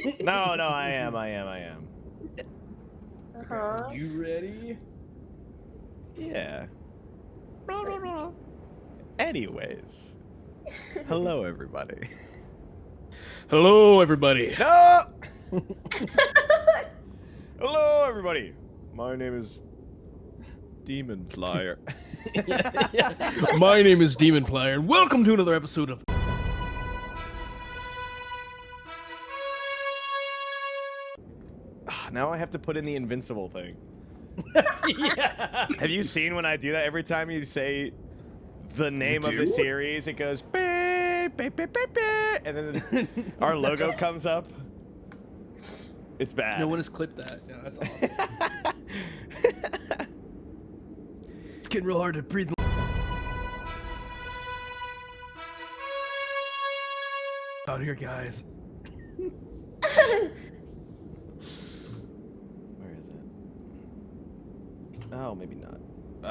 No, I am. Uh-huh. You ready? Yeah. Anyways. Hello, everybody. Hello, everybody. No! Hello, everybody. My name is Demon Plier. My name is Demon Plier, and welcome to another episode of... Now I have to put in the invincible thing. Yeah. Have you seen when I do that? Every time you say the name of the series, it goes beep, beep, beep, beep, beep, and then our logo comes up. It's bad. No one has clipped that. Yeah, that's awesome. It's getting real hard to breathe. Out here, guys. Where is it? Oh, maybe not.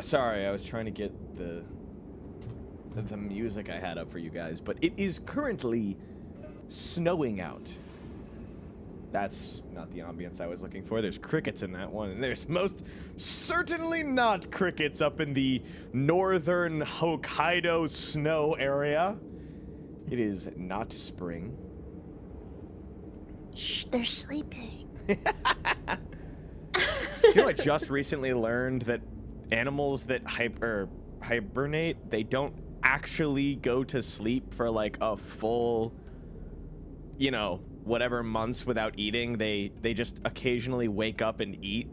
Sorry, I was trying to get the music I had up for you guys, but it is currently snowing out. That's not the ambience I was looking for. There's crickets in that one, and there's most certainly not crickets up in the northern Hokkaido snow area. It is not spring. Shh, they're sleeping. Do you know I just recently learned that animals that hibernate, they don't actually go to sleep for like a full, you know, whatever months without eating. They just occasionally wake up and eat,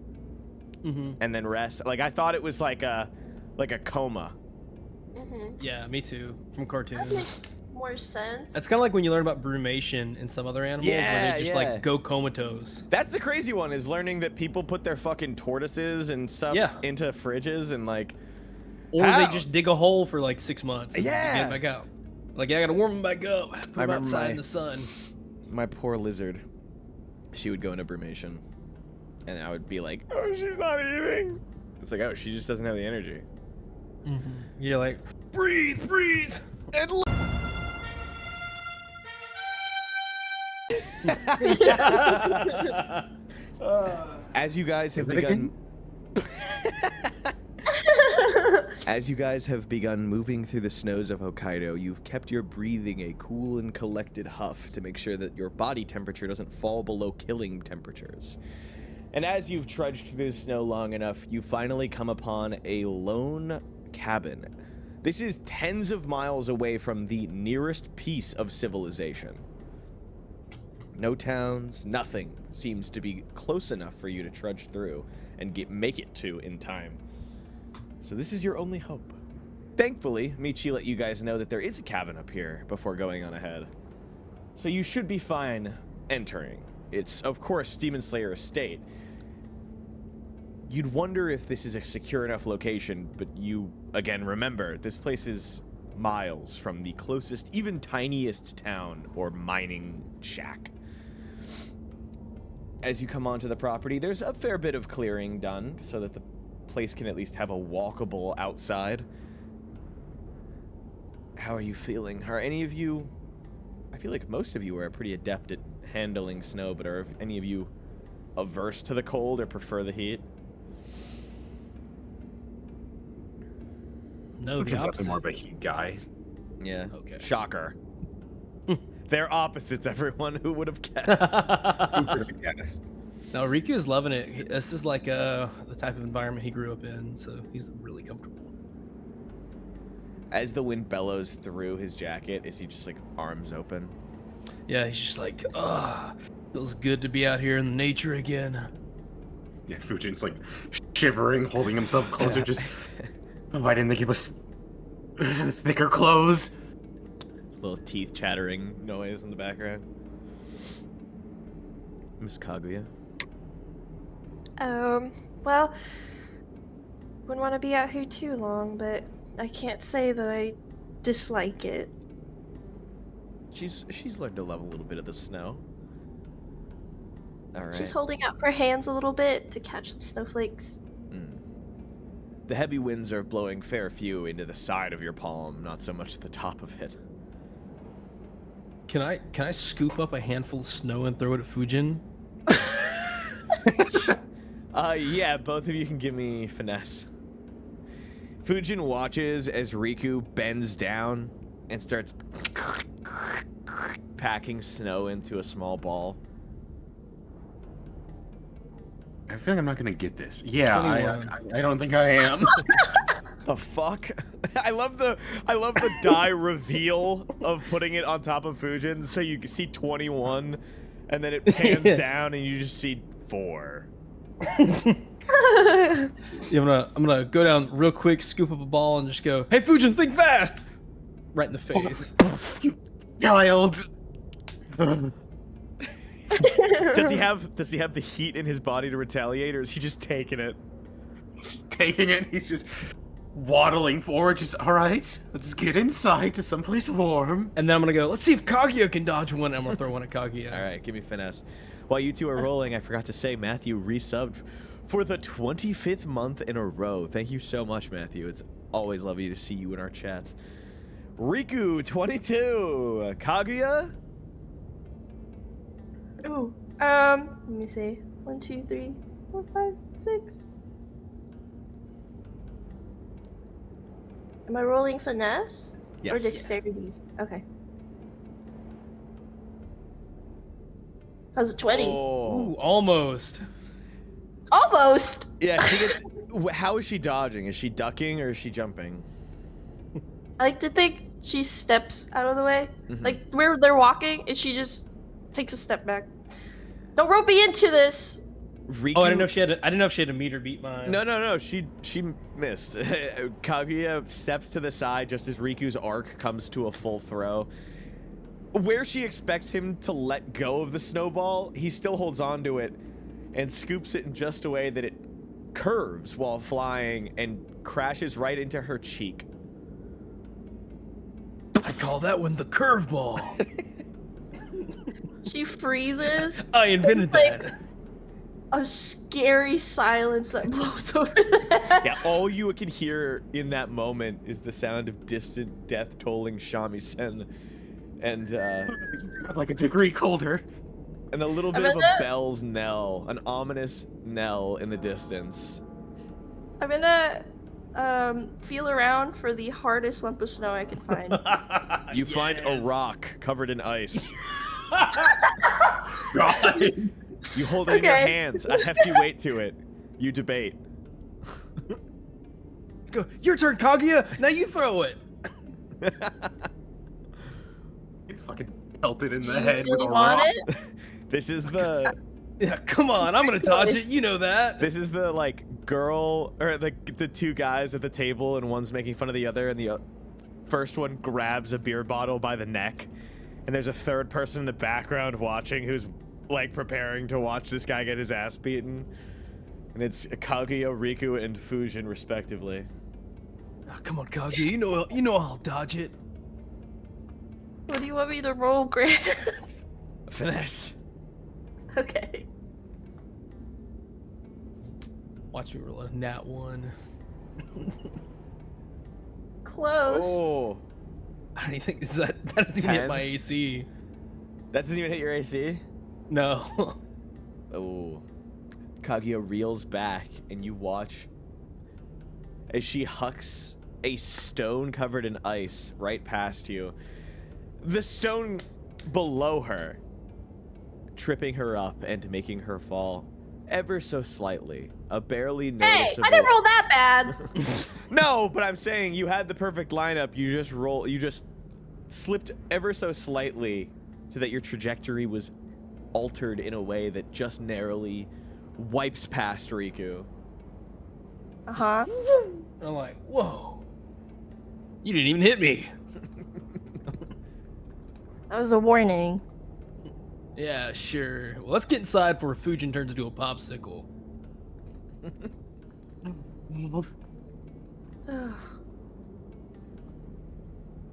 and then rest. Like I thought it was like a coma. Yeah, me too. From cartoons. That makes more sense. That's kind of like when you learn about brumation in some other animals, where they just like go comatose. That's the crazy one, is learning that people put their fucking tortoises and stuff into fridges and like, or they just dig a hole for like 6 months and Yeah. get it back out. Like, yeah, I gotta warm them back up. Put them outside in the sun. My poor lizard, she would go into brumation, and I would be like, oh, she's not eating. It's like, oh, she just doesn't have the energy. You're like, breathe, breathe. And as you guys have begun as you guys have begun moving through the snows of Hokkaido, you've kept your breathing a cool and collected huff to make sure that your body temperature doesn't fall below killing temperatures. And as you've trudged through the snow long enough, you finally come upon a lone cabin. This is tens of miles away from the nearest piece of civilization. No towns, nothing seems to be close enough for you to trudge through and make it to in time. So this is your only hope. Thankfully, Michi let you guys know that there is a cabin up here before going on ahead. So you should be fine entering. It's, of course, Demon Slayer Estate. You'd wonder if this is a secure enough location, but you, again, remember, this place is miles from the closest, even tiniest town or mining shack. As you come onto the property, there's a fair bit of clearing done so that the place can at least have a walkable outside. How are you feeling? Are any of you... I feel like most of you are pretty adept at handling snow, but are any of you averse to the cold or prefer the heat? No, the Turns out opposite. more of a heat guy. Yeah. Okay. Shocker. They're opposites, everyone. Who would have guessed? Yes. No, Riku's loving it. This is like the type of environment he grew up in, so he's really comfortable. As the wind bellows through his jacket, is he just like arms open? Yeah, he's just like, feels good to be out here in the nature again. Yeah, Fujin's like shivering, holding himself closer, just... Why didn't they give us thicker clothes? Little teeth chattering noise in the background. Miss Kaguya? Well, wouldn't want to be out here too long, but I can't say that I dislike it. She's learned to love a little bit of the snow. All right. She's holding out her hands a little bit to catch some snowflakes. The heavy winds are blowing fair few into the side of your palm, not so much the top of it. Can I scoop up a handful of snow and throw it at Fujin? Yeah, both of you can give me finesse. Fujin watches as Riku bends down and starts packing snow into a small ball. I feel like I'm not gonna get this. Yeah, 21. I don't think I am. The fuck? I love the die reveal of putting it on top of Fujin, so you see 21, and then it pans down and you just see 4. Yeah, I'm gonna go down real quick, scoop up a ball, and just go, "Hey, Fujin, think fast!" Right in the face. You child. Does he have the heat in his body to retaliate, or is he just taking it? He's taking it. He's just waddling forward. Just all right. Let's get inside to someplace warm. And then I'm gonna go, "Let's see if Kaguya can dodge one." I'm gonna throw one at Kaguya. All right, give me finesse. While you two are rolling, I forgot to say Matthew resubbed for the 25th month in a row. Thank you so much, Matthew. It's always lovely to see you in our chats. Riku 22, Kaguya. Ooh. Let me see. 1, 2, 3, 4, 5, 6. Am I rolling finesse? Yes. Or dexterity? Okay. How's a 20? Oh. Ooh, almost. Almost! Yeah, she gets. How is she dodging? Is she ducking or is she jumping? I like to think she steps out of the way. Mhm. Like where they're walking, and she just takes a step back. Don't rope me into this! Riku... Oh, I didn't know if she had a meter beat mine. No. She missed. Kaguya steps to the side just as Riku's arc comes to a full throw. Where she expects him to let go of the snowball, he still holds on to it and scoops it in just a way that it curves while flying and crashes right into her cheek. I call that one the curveball. She freezes. I invented It's like- that. A scary silence that blows over that. Yeah, all you can hear in that moment is the sound of distant death-tolling shamisen and Like a degree colder. a little bit of a bell's knell, an ominous knell in the distance. I'm gonna feel around for the hardest lump of snow I can find. You find a rock covered in ice. God. You hold it in your Okay. hands. A hefty weight to it. You debate. Go, your turn, Kaguya. Now you throw it. He's fucking pelted in the You head with really a want rock. it? This is the Yeah, come on. I'm gonna dodge it. You know that. this is the like girl or the two guys at the table and one's making fun of the other and the first one grabs a beer bottle by the neck and there's a third person in the background watching who's like preparing to watch this guy get his ass beaten. And it's Kaguya, Riku, and Fujin respectively. Oh, come on, Kaguya. You know I'll dodge it. What do you want me to roll, Grant? Finesse. Okay. Watch me roll a nat 1. Close. Oh. I don't even think that doesn't even 10? hit my AC. That doesn't even hit your AC? No. Oh. Kaguya reels back and you watch as she hucks a stone covered in ice right past you. The stone below her, tripping her up and making her fall ever so slightly. A barely Hey, noticeable... I didn't roll that bad. No, but I'm saying you had the perfect lineup. You just slipped ever so slightly so that your trajectory was altered in a way that just narrowly wipes past Riku. Uh-huh. I'm like, whoa. You didn't even hit me. That was a warning. Yeah, sure. Well, let's get inside before Fujin turns into a popsicle.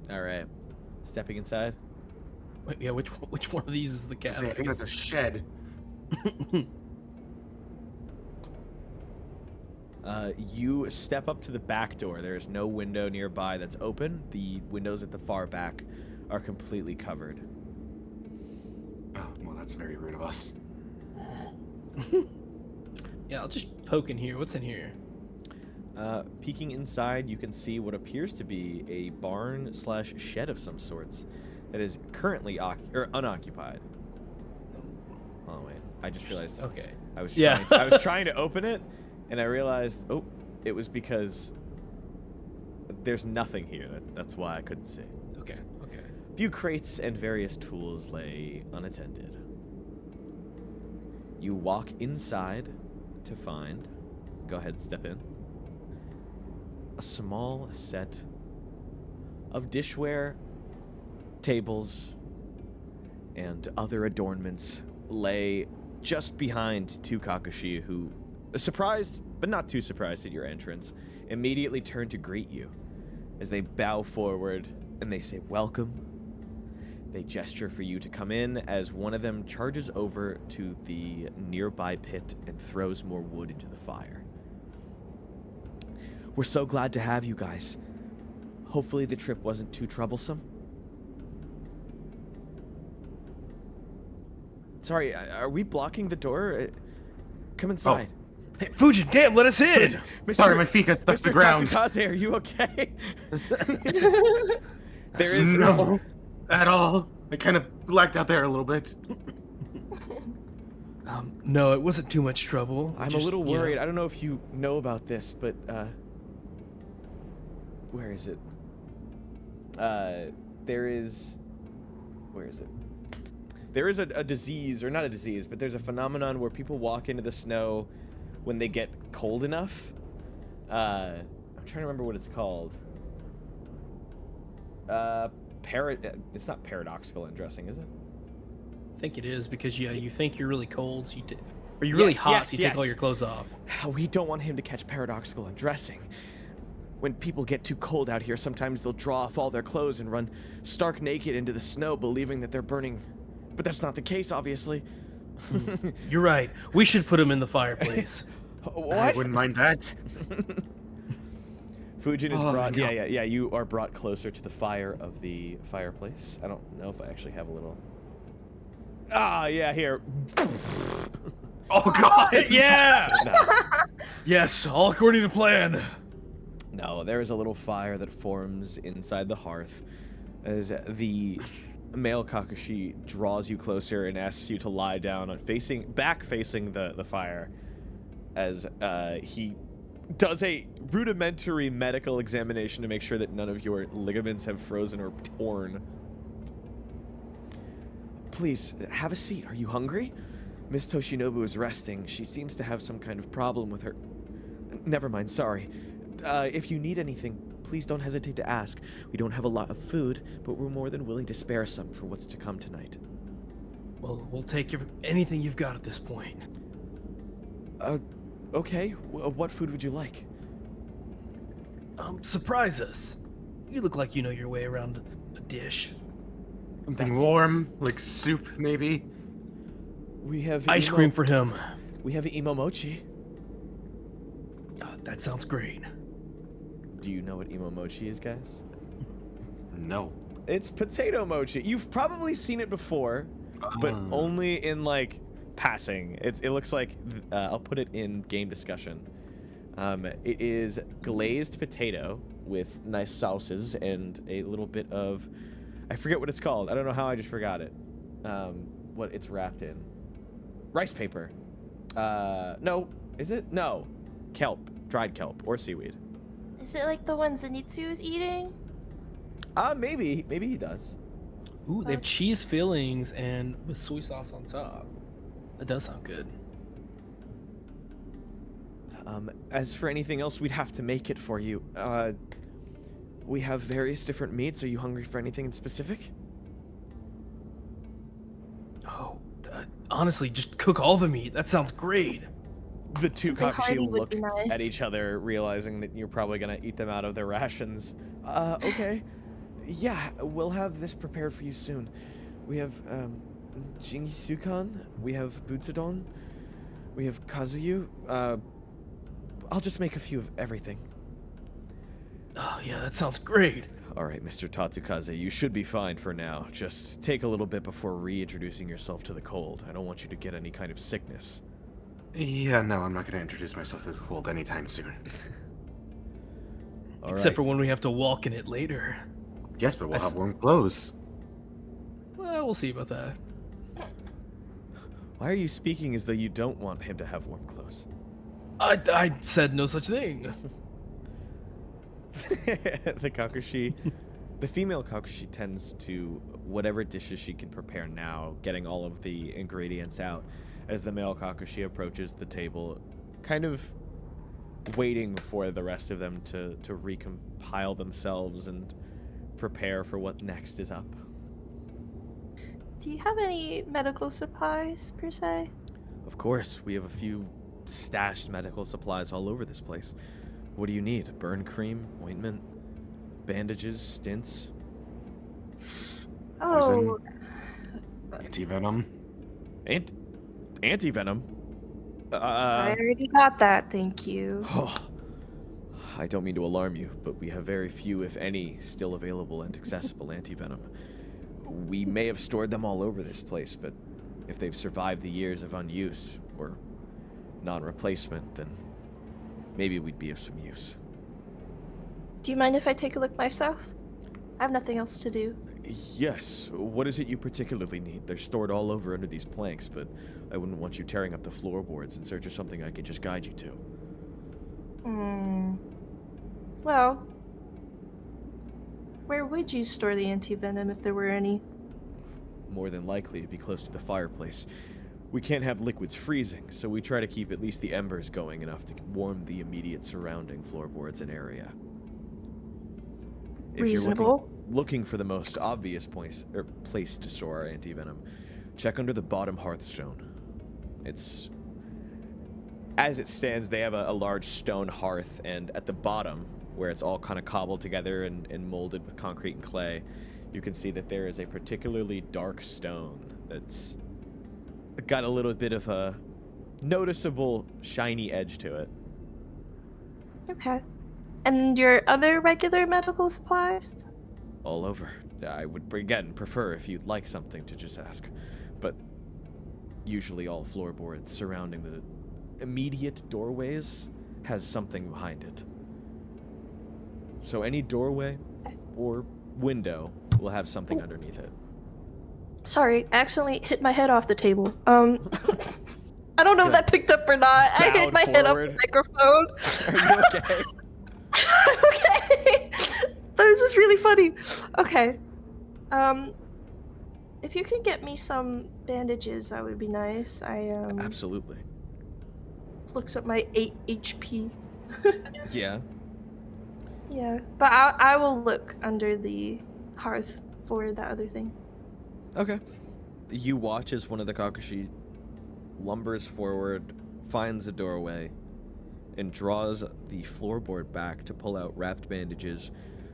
All right, stepping inside. Wait, yeah, which one of these is the cat? I think it's a shed. You step up to the back door. There is no window nearby that's open. The windows at the far back are completely covered. Oh, well, that's very rude of us. Yeah, I'll just poke in here. What's in here? Peeking inside, you can see what appears to be a barn/shed of some sorts that is currently unoccupied. Oh wait, I just realized. Okay. I was Yeah. trying to open it, and I realized, oh, it was because there's nothing here. That's why I couldn't see. Okay. Okay. A few crates and various tools lay unattended. You walk inside to find. Go ahead, step in. A small set of dishware, tables, and other adornments lay just behind two Kakashi, who, surprised but not too surprised at your entrance, immediately turn to greet you as they bow forward and they say welcome. They gesture for you to come in as one of them charges over to the nearby pit and throws more wood into the fire. We're so glad to have you guys. Hopefully the trip wasn't too troublesome. Sorry, are we blocking the door? Come inside. Hey, Fujin, damn, let us in! Sorry, my feet got stuck to the ground. Tatsukaze, are you okay? There is no at all. I kind of blacked out there a little bit. No, it wasn't too much trouble. I'm a little worried. I don't know if you know about this, but where is it? There is a disease, or not a disease, but there's a phenomenon where people walk into the snow when they get cold enough. I'm trying to remember what it's called. It's not paradoxical undressing, is it? I think it is, because you think you're really cold, so or you're really hot, so you take all your clothes off. We don't want him to catch paradoxical undressing. When people get too cold out here, sometimes they'll draw off all their clothes and run stark naked into the snow, believing that they're burning. But that's not the case, obviously. You're right. We should put him in the fireplace. What? I wouldn't mind that. Fujin is brought. Yeah. You are brought closer to the fire of the fireplace. I don't know if I actually have a little. Yeah, here. Oh God! Yeah. No. Yes, all according to plan. No, there is a little fire that forms inside the hearth as the male Kakashi draws you closer and asks you to lie down on facing the fire as he does a rudimentary medical examination to make sure that none of your ligaments have frozen or torn. Please, have a seat. Are you hungry? Miss Toshinobu is resting. She seems to have some kind of problem with her... Never mind, sorry. If you need anything, please don't hesitate to ask. We don't have a lot of food, but we're more than willing to spare some for what's to come tonight. Well, we'll take anything you've got at this point. Okay. What food would you like? Surprise us. You look like you know your way around a dish. Something warm, like soup, maybe. We have ice cream for him. We have imo mochi. That sounds great. Do you know what imo mochi is, guys? No. It's potato mochi. You've probably seen it before, but only in like passing. It looks like I'll put it in game discussion. It is glazed potato with nice sauces and a little bit of, I forget what it's called. I don't know how I just forgot it. What it's wrapped in. Rice paper. No, is it? No. Kelp. Dried kelp or seaweed. Is it like the one Zenitsu is eating? Maybe he does. Ooh, they have cheese fillings and with soy sauce on top. That does sound good. As for anything else, we'd have to make it for you. We have various different meats. Are you hungry for anything in specific? Oh, honestly, just cook all the meat. That sounds great. The two Something Kakashi hearty would look be nice. at each other, realizing that you're probably gonna eat them out of their rations. Okay. Yeah, we'll have this prepared for you soon. We have, Jingisukan, we have Butsudon, we have Kazuyu. I'll just make a few of everything. Oh, yeah, that sounds great. Alright, Mr. Tatsukaze, you should be fine for now. Just take a little bit before reintroducing yourself to the cold. I don't want you to get any kind of sickness. Yeah, no, I'm not going to introduce myself to the cold anytime soon. Except for when we have to walk in it later. Yes, but we'll have warm clothes. Well, we'll see about that. Why are you speaking as though you don't want him to have warm clothes? I said no such thing. The Kakushi, the female Kakushi tends to whatever dishes she can prepare now, getting all of the ingredients out as the male Kakushi approaches the table, kind of waiting for the rest of them to recompile themselves and prepare for what next is up. Do you have any medical supplies, per se? Of course, we have a few stashed medical supplies all over this place. What do you need? Burn cream, ointment, bandages, stints? Oh, Anti-venom. Anti-venom? I already got that, thank you. I don't mean to alarm you, but we have very few, if any, still available and accessible anti-venom. We may have stored them all over this place, but if they've survived the years of unuse or non-replacement, then maybe we'd be of some use. Do you mind if I take a look myself? I have nothing else to do. Yes. What is it you particularly need? They're stored all over under these planks, but I wouldn't want you tearing up the floorboards in search of something I could just guide you to. Well, where would you store the anti-venom if there were any? More than likely, it'd be close to the fireplace. We can't have liquids freezing, so we try to keep at least the embers going enough to warm the immediate surrounding floorboards and area. If Reasonable. you're looking for the most obvious place to store our anti-venom, check under the bottom hearthstone. It's... As it stands, they have a large stone hearth, and at the bottom, where it's all kind of cobbled together and molded with concrete and clay, you can see that there is a particularly dark stone that's got a little bit of a noticeable shiny edge to it. Okay. And your other regular medical supplies? All over. I would, again, prefer if you'd like something to just ask, but usually all floorboards surrounding the immediate doorways has something behind it. So any doorway or window will have something underneath it. Sorry, I accidentally hit my head off the table. I don't know if that picked up or not. I hit my head off the microphone. Are you okay? Okay. That was just really funny. Okay. If you can get me some bandages, that would be nice. Absolutely. Looks at my 8 HP. Yeah. Yeah, but I will look under the hearth for that other thing. Okay. You watch as one of the Kakashi lumbers forward, finds a doorway, and draws the floorboard back to pull out wrapped bandages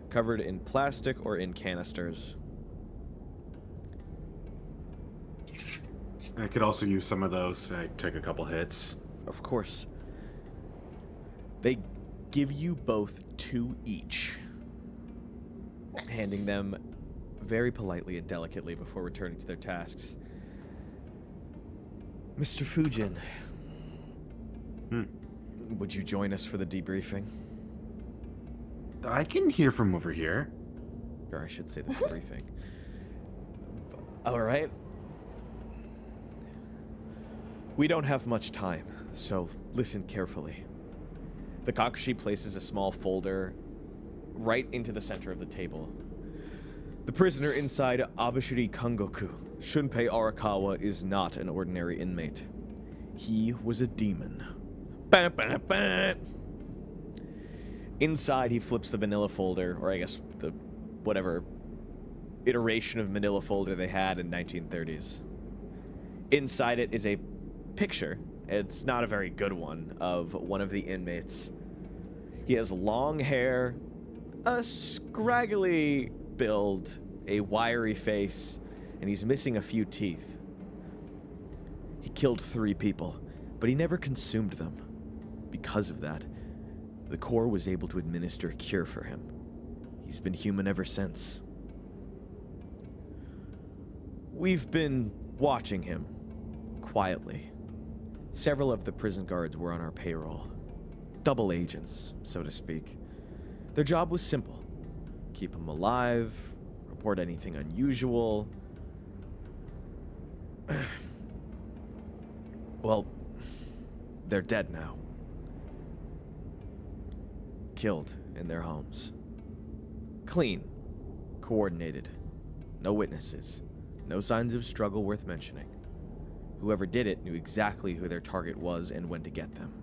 covered in plastic or in canisters. I could also use some of those. I took a couple hits. Of course. They give you both 2 each, Nice. handing them very politely and delicately before returning to their tasks. Mr. Fujin, would you join us for the debriefing? I can hear from over here. Or I should say the debriefing. All right. We don't have much time, so listen carefully. The Kakashi places a small folder right into the center of the table. The prisoner inside Abashiri Kangoku, Shunpei Arakawa, is not an ordinary inmate. He was a demon. Bah, bah, bah. Inside, he flips the manila folder, or I guess the whatever iteration of manila folder they had in 1930s. Inside it is a picture. It's not a very good one, of one of the inmates. He has long hair, a scraggly build, a wiry face, and he's missing a few teeth. He killed 3 people, but he never consumed them. Because of that, the Corps was able to administer a cure for him. He's been human ever since. We've been watching him, quietly. Several of the prison guards were on our payroll. Double agents, so to speak. Their job was simple. Keep him alive, report anything unusual. Well, they're dead now. Killed in their homes. Clean. Coordinated. No witnesses. No signs of struggle worth mentioning. Whoever did it knew exactly who their target was and when to get them.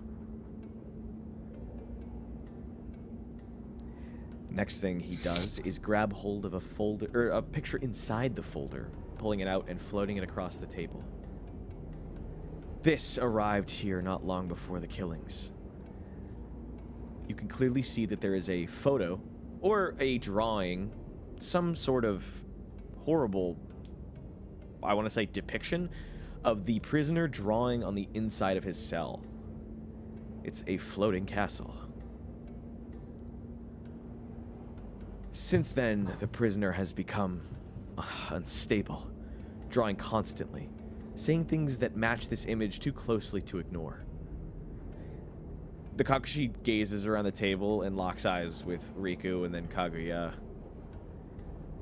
Next thing he does is grab hold of a folder, or a picture inside the folder, pulling it out and floating it across the table. This arrived here not long before the killings. You can clearly see that there is a photo, or a drawing, some sort of horrible, I want to say depiction, of the prisoner drawing on the inside of his cell. It's a floating castle. Since then, the prisoner has become unstable, drawing constantly, saying things that match this image too closely to ignore. The Kakashi gazes around the table and locks eyes with Riku and then Kaguya.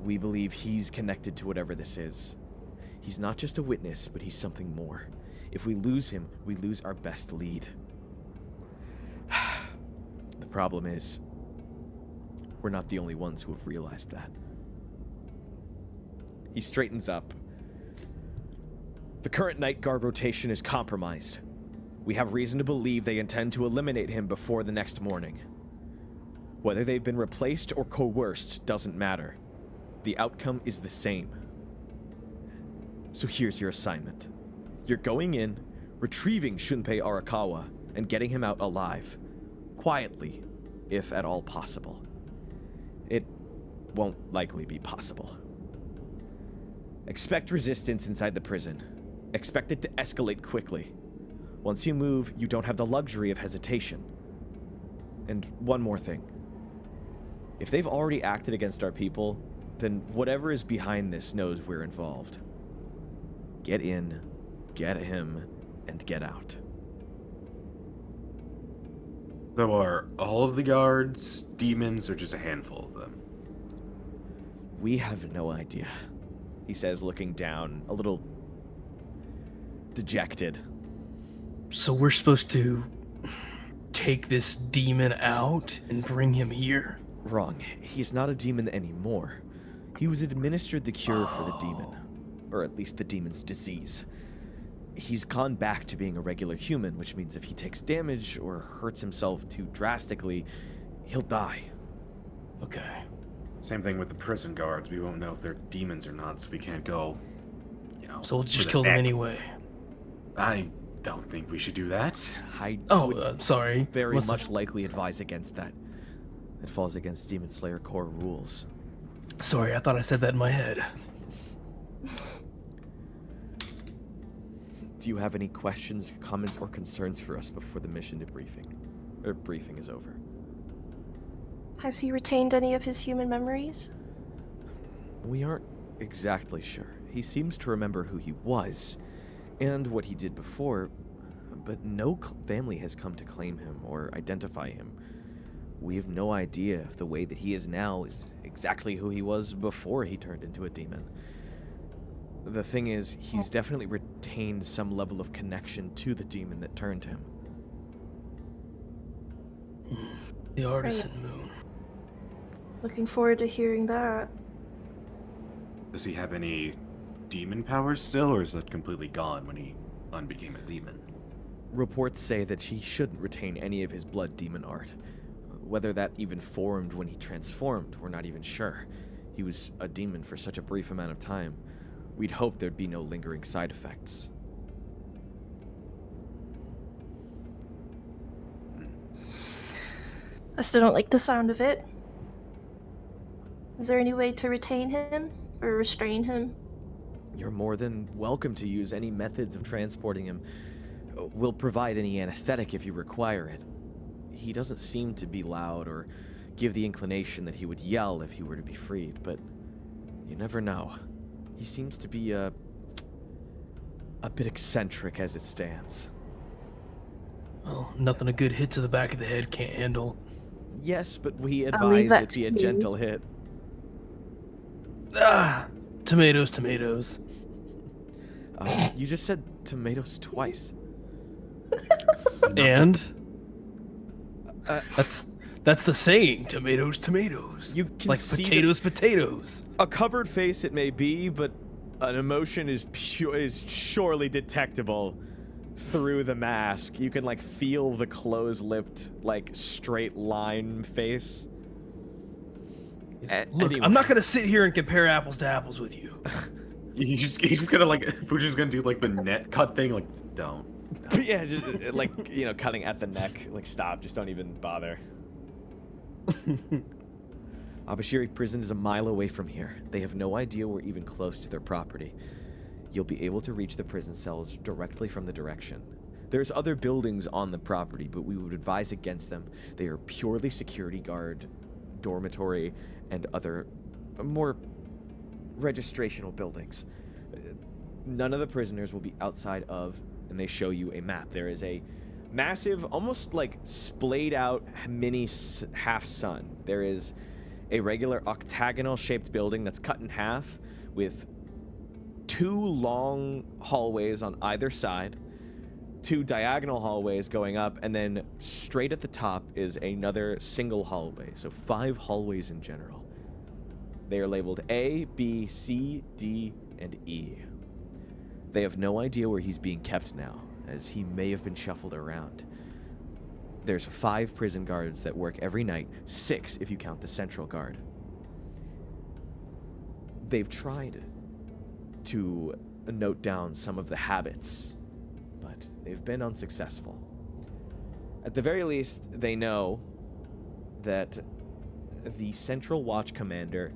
We believe he's connected to whatever this is. He's not just a witness, but he's something more. If we lose him, we lose our best lead. The problem is, we're not the only ones who have realized that. He straightens up. The current night guard rotation is compromised. We have reason to believe they intend to eliminate him before the next morning. Whether they've been replaced or coerced doesn't matter. The outcome is the same. So here's your assignment. You're going in, retrieving Shunpei Arakawa, and getting him out alive. Quietly, if at all possible. It won't likely be possible. Expect resistance inside the prison. Expect it to escalate quickly. Once you move, you don't have the luxury of hesitation. And one more thing. If they've already acted against our people, then whatever is behind this knows we're involved. Get in, get him, and get out. So are all of the guards demons or just a handful of them? We have no idea, he says, looking down, a little dejected. So we're supposed to take this demon out and bring him here? Wrong. He's not a demon anymore. He was administered the cure for the demon. Or at least the demon's disease. He's gone back to being a regular human, which means if he takes damage or hurts himself too drastically, he'll die. Okay. Same thing with the prison guards. We won't know if they're demons or not, so we can't go, So we'll just kill them anyway. I don't think we should do that. I sorry. Very much likely advise against that. It falls against Demon Slayer core rules. Sorry, I thought I said that in my head. Do you have any questions, comments, or concerns for us before the mission briefing is over? Has he retained any of his human memories? We aren't exactly sure. He seems to remember who he was and what he did before, but no family has come to claim him or identify him. We have no idea if the way that he is now is exactly who he was before he turned into a demon. The thing is, he's definitely retained some level of connection to the demon that turned him. The Artisan Moon. Looking forward to hearing that. Does he have any demon powers still, or is that completely gone when he unbecame a demon? Reports say that he shouldn't retain any of his blood demon art. Whether that even formed when he transformed, we're not even sure. He was a demon for such a brief amount of time. We'd hope there'd be no lingering side effects. I still don't like the sound of it. Is there any way to retain him or restrain him? You're more than welcome to use any methods of transporting him. We'll provide any anesthetic if you require it. He doesn't seem to be loud or give the inclination that he would yell if he were to be freed, but you never know. He seems to be a bit eccentric as it stands. Well, nothing a good hit to the back of the head can't handle. Yes, but we I'll leave advise that it be a to you. gentle hit. Ah, tomatoes, tomatoes. You just said tomatoes twice. And that's the saying. Tomatoes, tomatoes. You can like see potatoes, potatoes. A covered face it may be, but an emotion is surely detectable through the mask. You can like feel the closed-lipped, like straight line face. Look, Anyway. I'm not gonna sit here and compare apples to apples with you. He's just gonna like Fujin's gonna do like the net cut thing, like don't. Yeah, just like, you know, cutting at the neck. Like, stop, just don't even bother. Abashiri prison is a mile away from here. They have no idea we're even close to their property. You'll be able to reach the prison cells directly from the direction. There's other buildings on the property, but we would advise against them. They are purely security guard, dormitory, and other more registrational buildings. None of the prisoners will be outside of, and they show you a map. There is a massive, almost like splayed out mini half sun. There is a regular octagonal shaped building that's cut in half with 2 long hallways on either side, 2 diagonal hallways going up, and then straight at the top is another single hallway. So 5 hallways in general. They are labeled A, B, C, D, and E. They have no idea where he's being kept now, as he may have been shuffled around. There's 5 prison guards that work every night, 6 if you count the central guard. They've tried to note down some of the habits, but they've been unsuccessful. At the very least, they know that the Central Watch Commander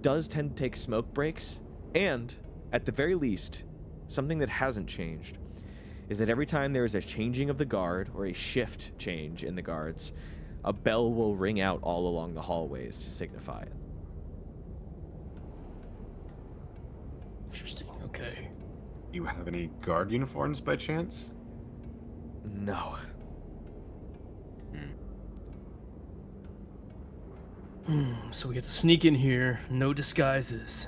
does tend to take smoke breaks, and, at the very least, something that hasn't changed is that every time there is a changing of the guard or a shift change in the guards, a bell will ring out all along the hallways to signify it. Interesting. Okay. You have any guard uniforms by chance? No. So we get to sneak in here, no disguises,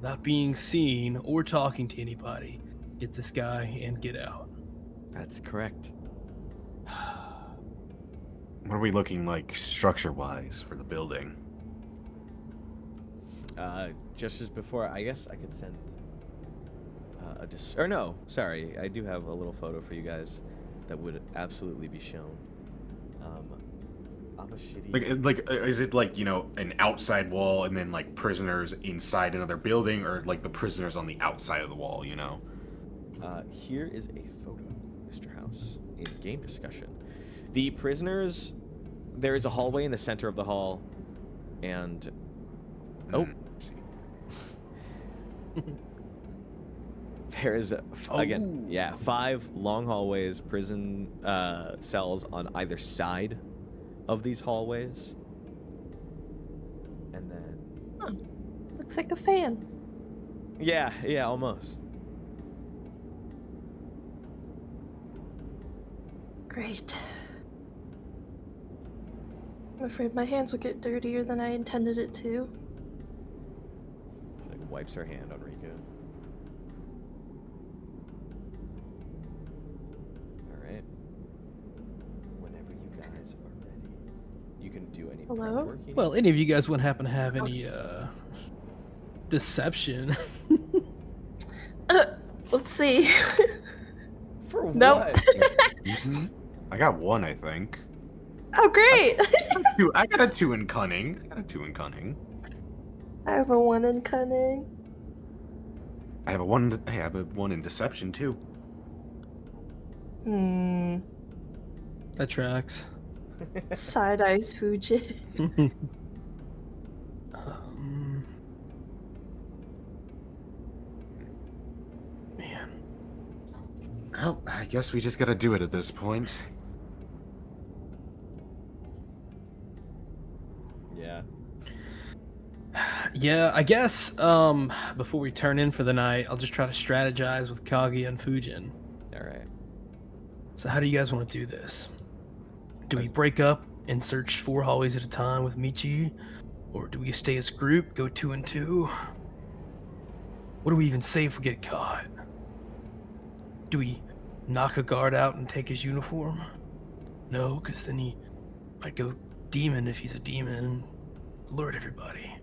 not being seen or talking to anybody. Get this guy and get out. That's correct. What are we looking like structure-wise for the building? Just as before, I guess I could send sorry, I do have a little photo for you guys that would absolutely be shown. Abashiri. Like, is it like, you know, an outside wall and then like prisoners inside another building, or like the prisoners on the outside of the wall, you know? Here is a photo, Mr. House, in game discussion. The prisoners, there is a hallway in the center of the hall, and there is, again, yeah, 5 long hallways, prison cells on either side of these hallways. And then... Looks like a fan. Yeah, almost. Great. I'm afraid my hands will get dirtier than I intended it to. She wipes her hand on Riku. Alright. Whenever you guys are ready, you can do any prep Hello? work you Well, need. any of you guys wouldn't happen to have any deception? Let's see. For Nope. what? I got 1, I think. Oh, great! I got a 2 in cunning. I have a 1 in cunning. I have a 1. I have a 1 in deception too. That tracks. Side eyes Fuji. Man. Well, I guess we just gotta do it at this point. Yeah, I guess before we turn in for the night, I'll just try to strategize with Kaguya and Fujin. All right. So how do you guys want to do this? Do we break up and search 4 hallways at a time with Michi? Or do we stay as a group, go 2 and 2? What do we even say if we get caught? Do we knock a guard out and take his uniform? No, because then he might go demon if he's a demon and alert everybody.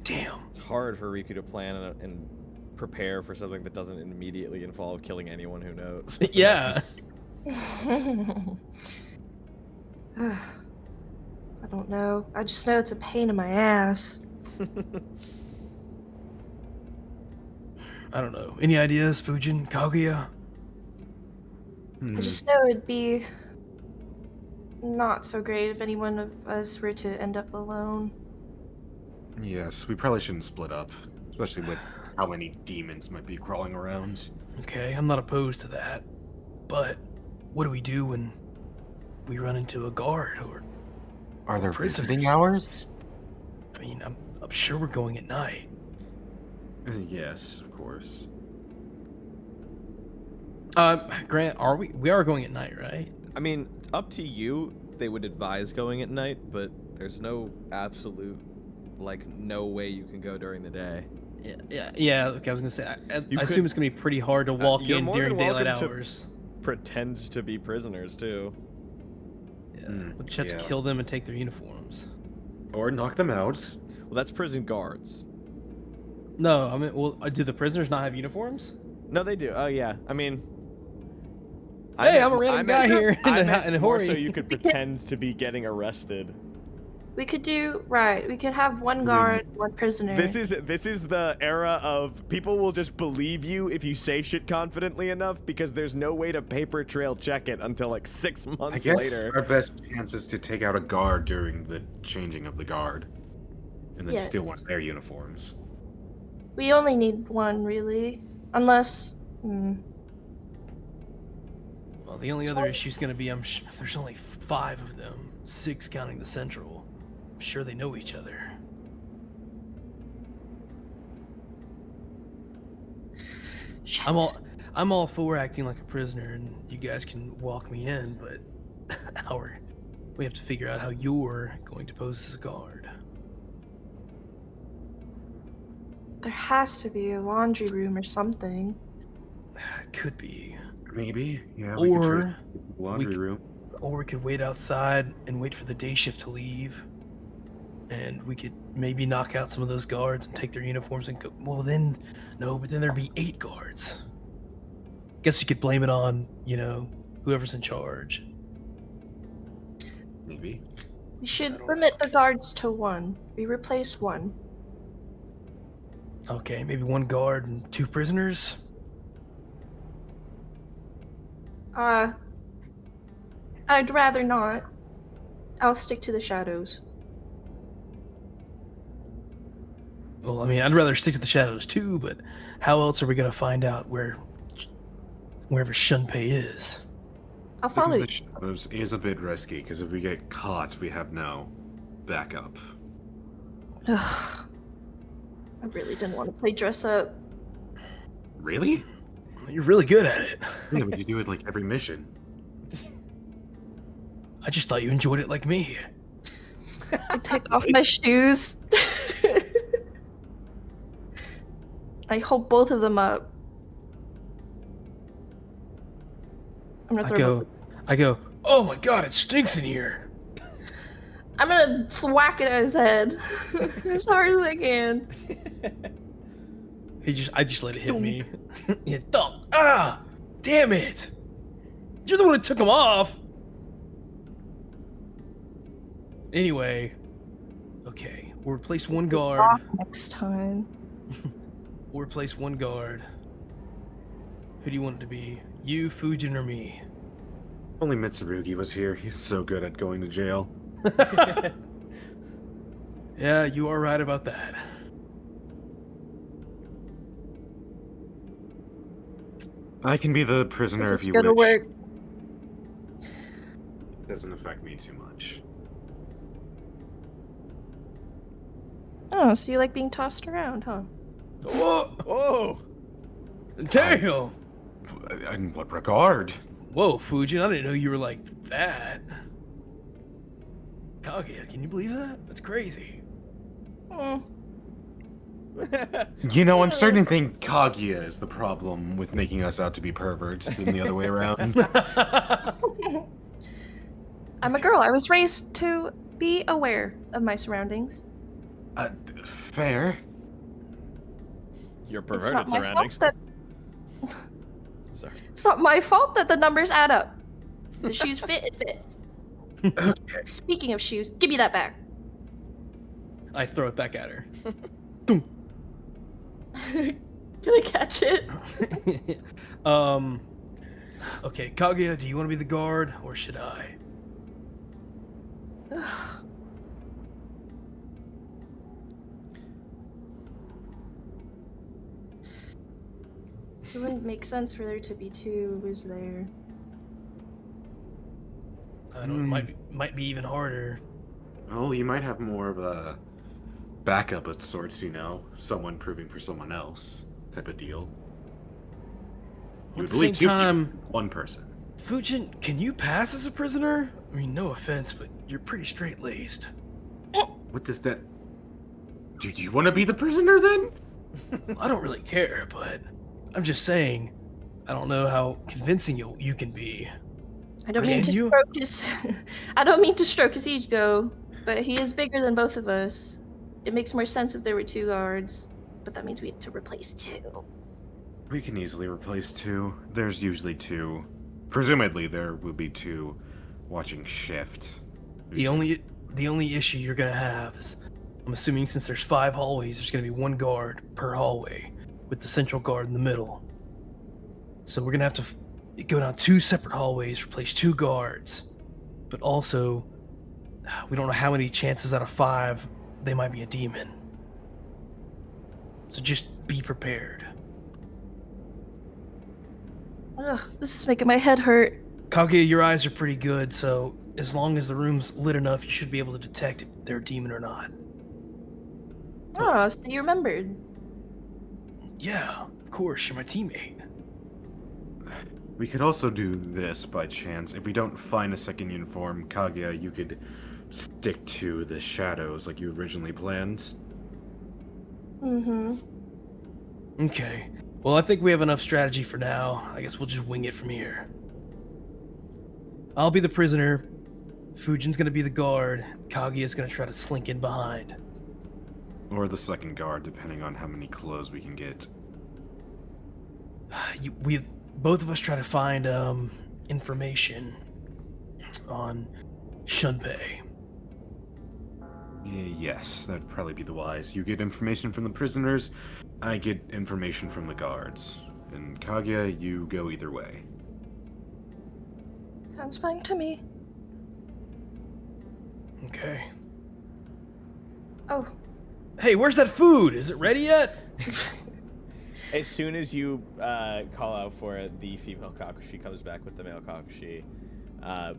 Damn. It's hard for Riku to plan and prepare for something that doesn't immediately involve killing anyone who knows. Yeah. I don't know. I just know it's a pain in my ass. I don't know. Any ideas, Fujin, Kaguya? I just know it'd be not so great if any one of us were to end up alone. Yes, we probably shouldn't split up, especially with how many demons might be crawling around. Okay, I'm not opposed to that. But what do we do when we run into a guard or Are there prisoners? visiting hours? I mean, I'm sure we're going at night. Yes, of course. Grant, are we are going at night, right? I mean, up to you. They would advise going at night, but there's no absolute, like, no way you can go during the day. Yeah. Okay, I was gonna say. I assume it's gonna be pretty hard to walk you're in more during than daylight welcome to hours. Pretend to be prisoners too. Yeah, we'll just have to yeah. kill them and take their uniforms. Or knock them out. Well, that's prison guards. No, I mean, well, do the prisoners not have uniforms? No, they do. Oh yeah. I mean. Hey, I'm a random guy here in a more hurry. so you could pretend to be getting arrested. We could do right. We could have one guard, one prisoner. This is the era of people will just believe you if you say shit confidently enough because there's no way to paper trail check it until like 6 months I guess later. our best chance is to take out a guard during the changing of the guard. And then Yes. steal one of their uniforms. We only need one, really, unless. Well, the only other issue is gonna be there's only 5 of them, 6 counting the central. I'm sure they know each other. Shit. I'm all for acting like a prisoner, and you guys can walk me in, but we have to figure out how you're going to pose as a guard. There has to be a laundry room or something. It could be. Maybe. Yeah, we could try the laundry room. Or we could wait outside and wait for the day shift to leave. And we could maybe knock out some of those guards and take their uniforms and go. Well, then, no, but then there'd be 8 guards. Guess you could blame it on, whoever's in charge. Maybe. We should limit the guards to 1. We replace 1. Okay, maybe 1 guard and 2 prisoners? I'd rather not. I'll stick to the shadows. Well, I mean, I'd rather stick to the shadows too, but how else are we gonna find out wherever Shunpei is? I'll follow you. The shadows is a bit risky, because if we get caught, we have no backup. Ugh. I really didn't want to play dress up. Really? You're really good at it. Yeah, but you do it like every mission. I just thought you enjoyed it like me. I take off my shoes. I hold both of them up. I'm gonna throw them. I go, oh my god, it stinks in here. I'm gonna whack it at his head as hard as I can. I just let it hit me. Yeah, thump. Ah! Damn it! You're the one who took him off! Anyway. Okay, we'll replace 1 guard. Next time. We'll replace 1 guard. Who do you want it to be? You, Fujin, or me? Only Mitsurugi was here. He's so good at going to jail. Yeah, you are right about that. I can be the prisoner This if is you gonna wish. work. Doesn't affect me too much. Oh, so you like being tossed around, huh? Whoa! Oh! Damn! In what regard? Whoa, Fujin, I didn't know you were like that. Kaguya, can you believe that? That's crazy. Hmm. You know, I'm starting to think Kaguya is the problem with making us out to be perverts than the other way around. I'm a girl. I was raised to be aware of my surroundings. Fair. Your It's perverted not my surroundings. fault that Sorry. it's not my fault that the numbers add up. If the shoes fit, it fits. Speaking of shoes, give me that back. I throw it back at her. Can I catch it? Okay, Kaguya, do you want to be the guard, or should I? It wouldn't make sense for there to be two, is there? I know it might be even harder. Well, you might have more of a backup of sorts, you know, someone proving for someone else type of deal. You At would the lead same two time, people, one person. Fujin, can you pass as a prisoner? I mean, no offense, but you're pretty straight-laced. What does that... Do you want to be the prisoner then? I don't really care, but I'm just saying, I don't know how convincing you can be. I don't mean Can to you? stroke his. I don't mean to stroke his ego, but he is bigger than both of us. It makes more sense if there were two guards, but that means we have to replace two. We can easily replace two. There's usually two. Presumably there will be two watching shift. The only issue you're gonna have is, I'm assuming since there's 5 hallways, there's gonna be 1 guard per hallway, with the central guard in the middle. So we're gonna have to go down 2 separate hallways, replace 2 guards. But also, we don't know how many chances out of 5 they might be a demon. So just be prepared. Ugh, this is making my head hurt. Kaguya, your eyes are pretty good, so as long as the room's lit enough, you should be able to detect if they're a demon or not. Oh, so you remembered. Yeah, of course, you're my teammate. We could also do this by chance. If we don't find a second uniform, Kaguya, you could stick to the shadows like you originally planned. Mm-hmm. Okay. Well, I think we have enough strategy for now. I guess we'll just wing it from here. I'll be the prisoner. Fujin's gonna be the guard. Kaguya's gonna try to slink in behind. Or the second guard, depending on how many clothes we can get. Both of us try to find information on Shunpei. Yes, that'd probably be the wise. You get information from the prisoners, I get information from the guards. And Kaguya, you go either way. Sounds fine to me. Okay. Oh, Hey, where's that food? Is it ready yet? As soon as you call out for it, the female Kakushi comes back with the male Kakushi.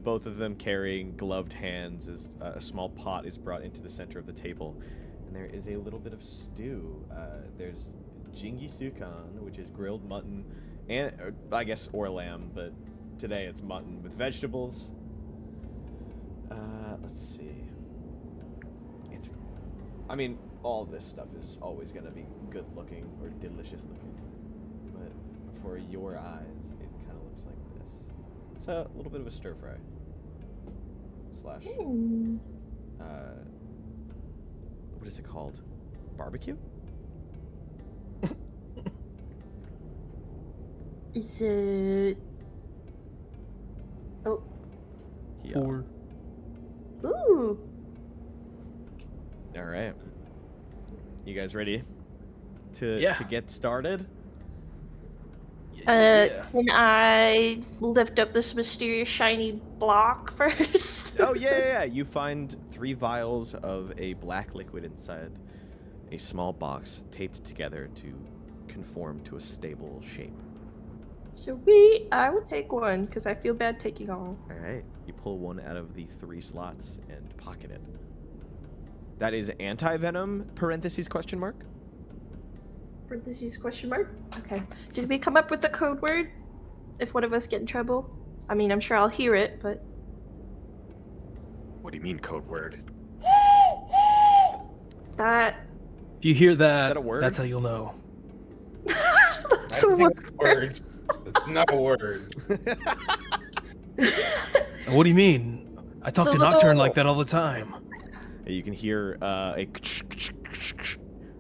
Both of them carrying gloved hands as a small pot is brought into the center of the table. And there is a little bit of stew. There's jingisukan, which is grilled mutton, or lamb, but today it's mutton with vegetables. Let's see. All this stuff is always going to be good looking or delicious looking. But for your eyes, it kind of looks like this. It's a little bit of a stir fry. Slash. What is it called? Barbecue? is it? Oh, Yeah. 4. ooh. All right. You guys ready to get started? Can I lift up this mysterious shiny block first? Oh, yeah. You find 3 vials of a black liquid inside a small box taped together to conform to a stable shape. Sweet. I will take one because I feel bad taking all. All right. You pull one out of the 3 slots and pocket it. That is anti-venom, parentheses, question mark. Parentheses question mark? Okay. Did we come up with a code word? If one of us get in trouble? I mean, I'm sure I'll hear it, but... What do you mean, code word? That... If you hear that, that a word? that's how you'll know. That's a I word. think it's words. It's not a word. What do you mean? I talk It's to a Nocturne little- like that all the time. You can hear a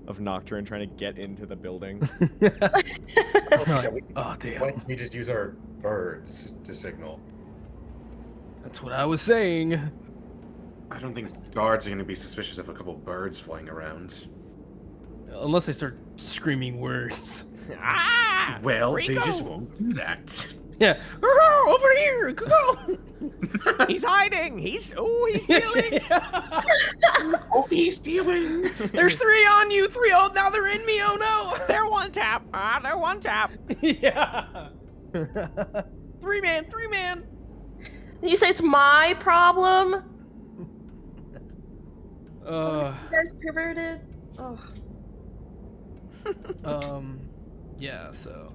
of Nocturne trying to get into the building. Oh, damn. Why don't we just use our birds to signal? That's what I was saying. I don't think guards are going to be suspicious of a couple birds flying around. Unless they start screaming words. Ah! Well, they Riku! just won't do that. Yeah. Over here! Go! He's hiding! He's stealing! Oh, he's stealing! There's 3 on you! 3! Oh, now they're in me! Oh, no! They're one tap! They're one tap! Yeah! 3-man! 3-man! You say it's my problem? Uh, You guys perverted? Oh. yeah, so...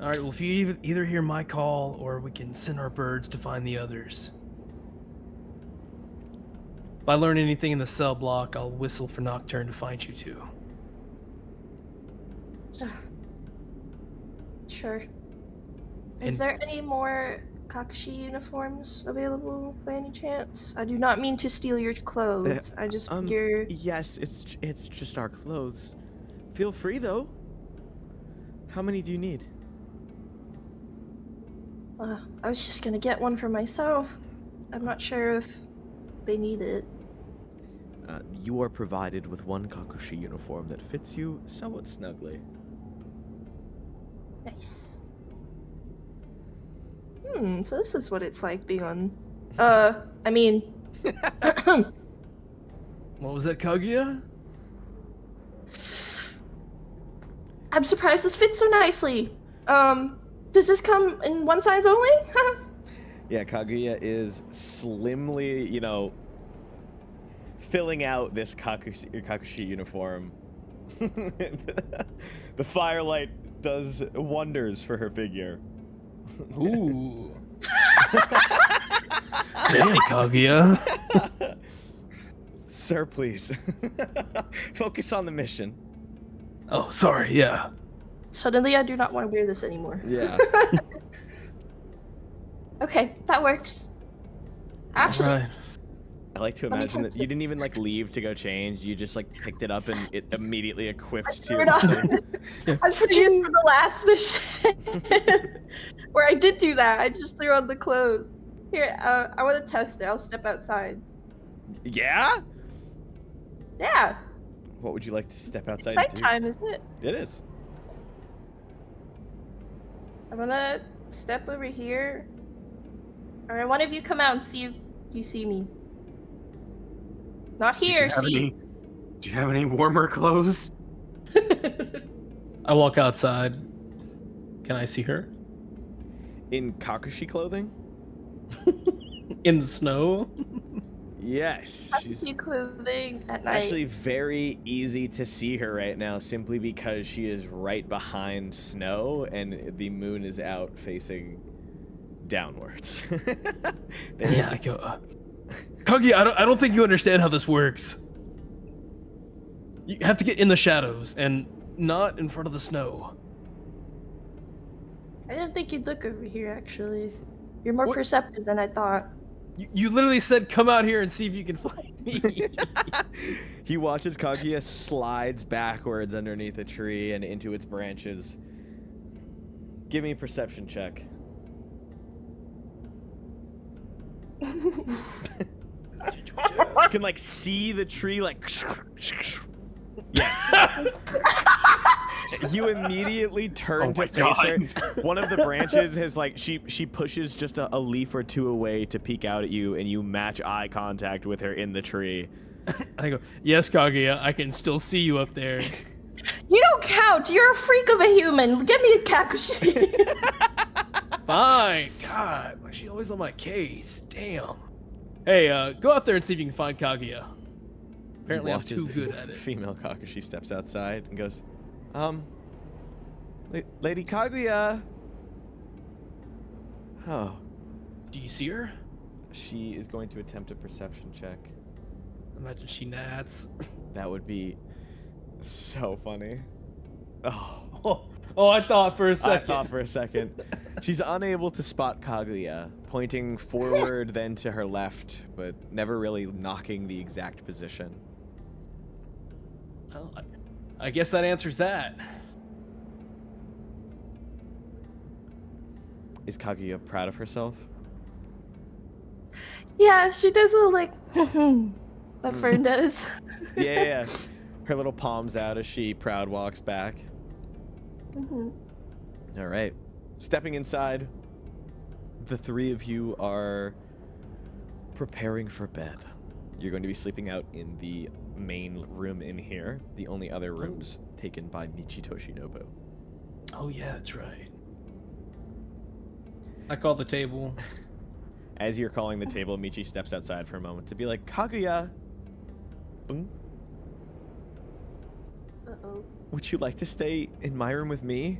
Alright, well, if you either hear my call, or we can send our birds to find the others. If I learn anything in the cell block, I'll whistle for Nocturne to find you two. Sure. Is And- there any more Kakashi uniforms available by any chance? I do not mean to steal your clothes. I just figure... Yes, it's just our clothes. Feel free though. How many do you need? I was just gonna get one for myself. I'm not sure if they need it. You are provided with one Kakushi uniform that fits you somewhat snugly. Nice. So this is what it's like being on... I mean... What was that, Kaguya? I'm surprised this fits so nicely. Does this come in one size only? Yeah, Kaguya is slimly, filling out this Kakushi uniform. The firelight does wonders for her figure. Ooh. Damn, Kaguya. Sir, please. Focus on the mission. Oh, sorry, yeah. Suddenly I do not want to wear this anymore. Yeah. Okay, that works. Actually, Right. I like to Let me imagine that text you didn't even leave to go change. You just picked it up and it immediately equipped to threw your it on. body. I put this for the last mission. Where I did do that. I just threw on the clothes. Here, I want to test it. I'll step outside. Yeah? Yeah. What would you like to step It's outside night and do? time, isn't it? It is. I'm gonna step over here. Alright, one of you come out and see if you see me. Not here, see. Do you have any warmer clothes? I walk outside. Can I see her? In Kakushi clothing? In the snow? Yes. I She's see clothing at night. actually very easy to see her right now simply because she is right behind snow and the moon is out facing downwards. There's- Yeah, I go. Kaguya, I don't think you understand how this works. You have to get in the shadows and not in front of the snow. I didn't think you'd look over here, actually. You're more What? perceptive than I thought. You literally said, "Come out here and see if you can find me." He watches Kaguya slides backwards underneath a tree and into its branches. Give me a perception check. You can see the tree yes. You immediately turn Oh to my face her. God. One of the branches has she pushes just a leaf or two away to peek out at you, and you match eye contact with her in the tree. I go, "Yes, Kaguya, I can still see you up there." You don't count! You're a freak of a human! Get me a Kakashi! Fine. God, why is she always on my case? Damn. Hey, go out there and see if you can find Kaguya. Apparently, I'm watches too the good at it. female Kakashi steps outside and goes, Lady Kaguya. Oh, Do you see her? she is going to attempt a perception check. Imagine she nats. That would be so funny. Oh, I thought for a I second. thought for a second. She's unable to spot Kaguya, pointing forward then to her left, but never really knocking the exact position. Well, I guess that answers that. Is Kaguya proud of herself? Yeah, she does a little like that Fern does. Yeah. Her little palms out as she proud walks back. Mhm. All right. Stepping inside, the three of you are preparing for bed. You're going to be sleeping out in the main room in here. The only other rooms taken by Michi Toshinobu. Oh yeah, that's right. I call the table. As you're calling the table, Michi steps outside for a moment to be like, Kaguya! Boom. Uh-oh. Would you like to stay in my room with me?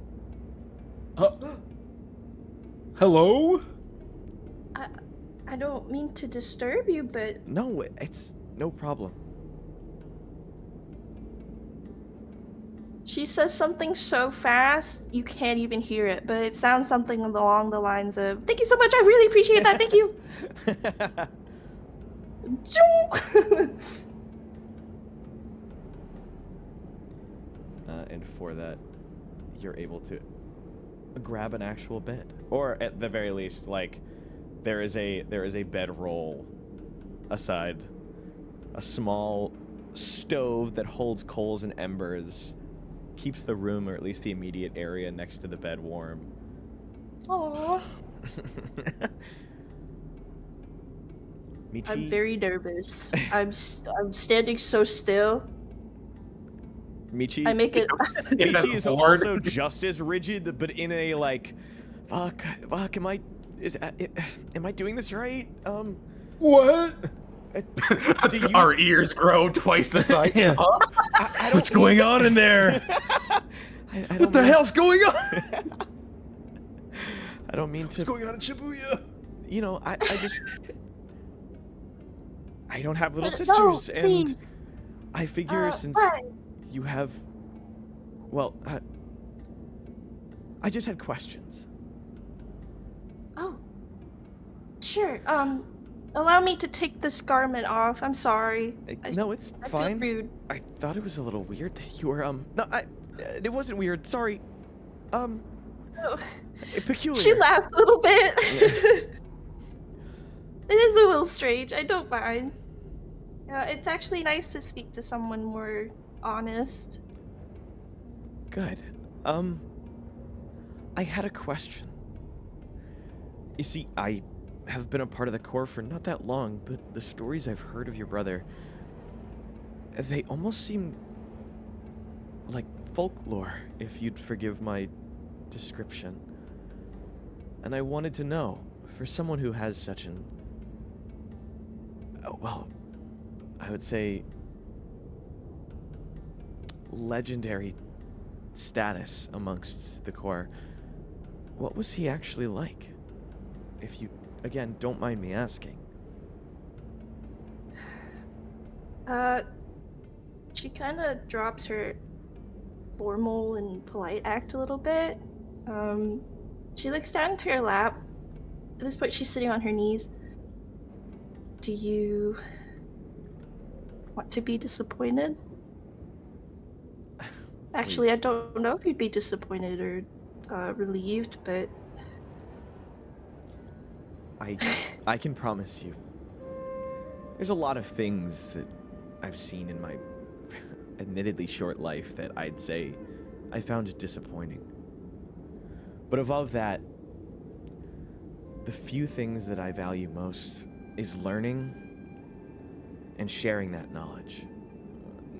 Hello? I don't mean to disturb you, but No, it's no problem. she says something so fast you can't even hear it, but it sounds something along the lines of, "Thank you so much, I really appreciate that, thank you." And for that, you're able to grab an actual bed, or at the very least, like there is a bedroll aside, a small stove that holds coals and embers, keeps the room, or at least the immediate area next to the bed, warm. Aww. Michi, I'm very nervous. I'm standing so still. Michi, I make it. Michi is bored. also just as rigid, but in a like, fuck, am I doing this right? What? Do you? Our ears grow twice the size. Yeah. Huh? I don't What's going on in there? I don't What the mean- hell's going on? I don't mean What's to. going on in Shibuya? You know, I just. I don't have little No, sisters, and please. I figure since Why? you have, well, I just had questions. Oh. Sure. Allow me to take this garment off. I'm sorry. No, it's I fine. feel rude. I thought it was a little weird that you were no, it wasn't weird. Sorry. Oh. Peculiar. She laughs a little bit. Yeah. It is a little strange. I don't mind. It's actually nice to speak to someone more honest. Good. I had a question. You see, I have been a part of the Corps for not that long, but the stories I've heard of your brother, they almost seem like folklore, if you'd forgive my description. And I wanted to know, for someone who has such an, well, I would say legendary status amongst the Corps, what was he actually like? If you, again, don't mind me asking. She kind of drops her formal and polite act a little bit. She looks down into her lap. At this point, she's sitting on her knees. Do you want to be disappointed? Actually, I Please. don't know if you'd be disappointed or relieved, but I can promise you, there's a lot of things that I've seen in my admittedly short life that I'd say I found disappointing. But above that, the few things that I value most is learning and sharing that knowledge.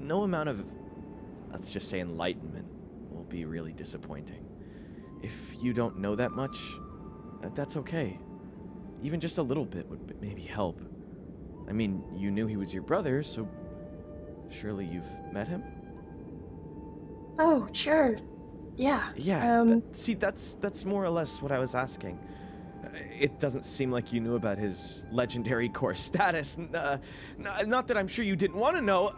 No amount of, let's just say, enlightenment will be really disappointing. If you don't know that much, that's okay. Even just a little bit would maybe help. I mean, you knew he was your brother, so Surely you've met him? Oh, sure. Yeah. Yeah. See, that's more or less what I was asking. It doesn't seem like you knew about his legendary core status. Not that I'm sure you didn't want to know.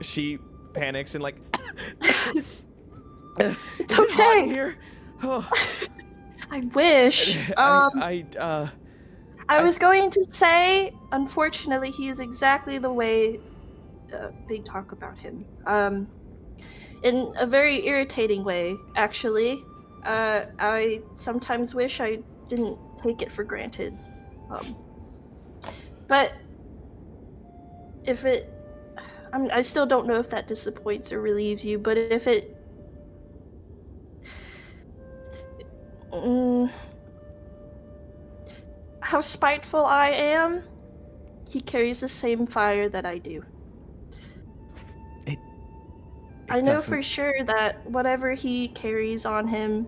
She panics and like. It's Is it hot in okay. here? Oh. I wish. I was going to say, unfortunately, he is exactly the way they talk about him. In a very irritating way, actually. I sometimes wish I didn't take it for granted. But if it... I still don't know if that disappoints or relieves you, but if it... how spiteful I am, he carries the same fire that I do. I know for sure that whatever he carries on him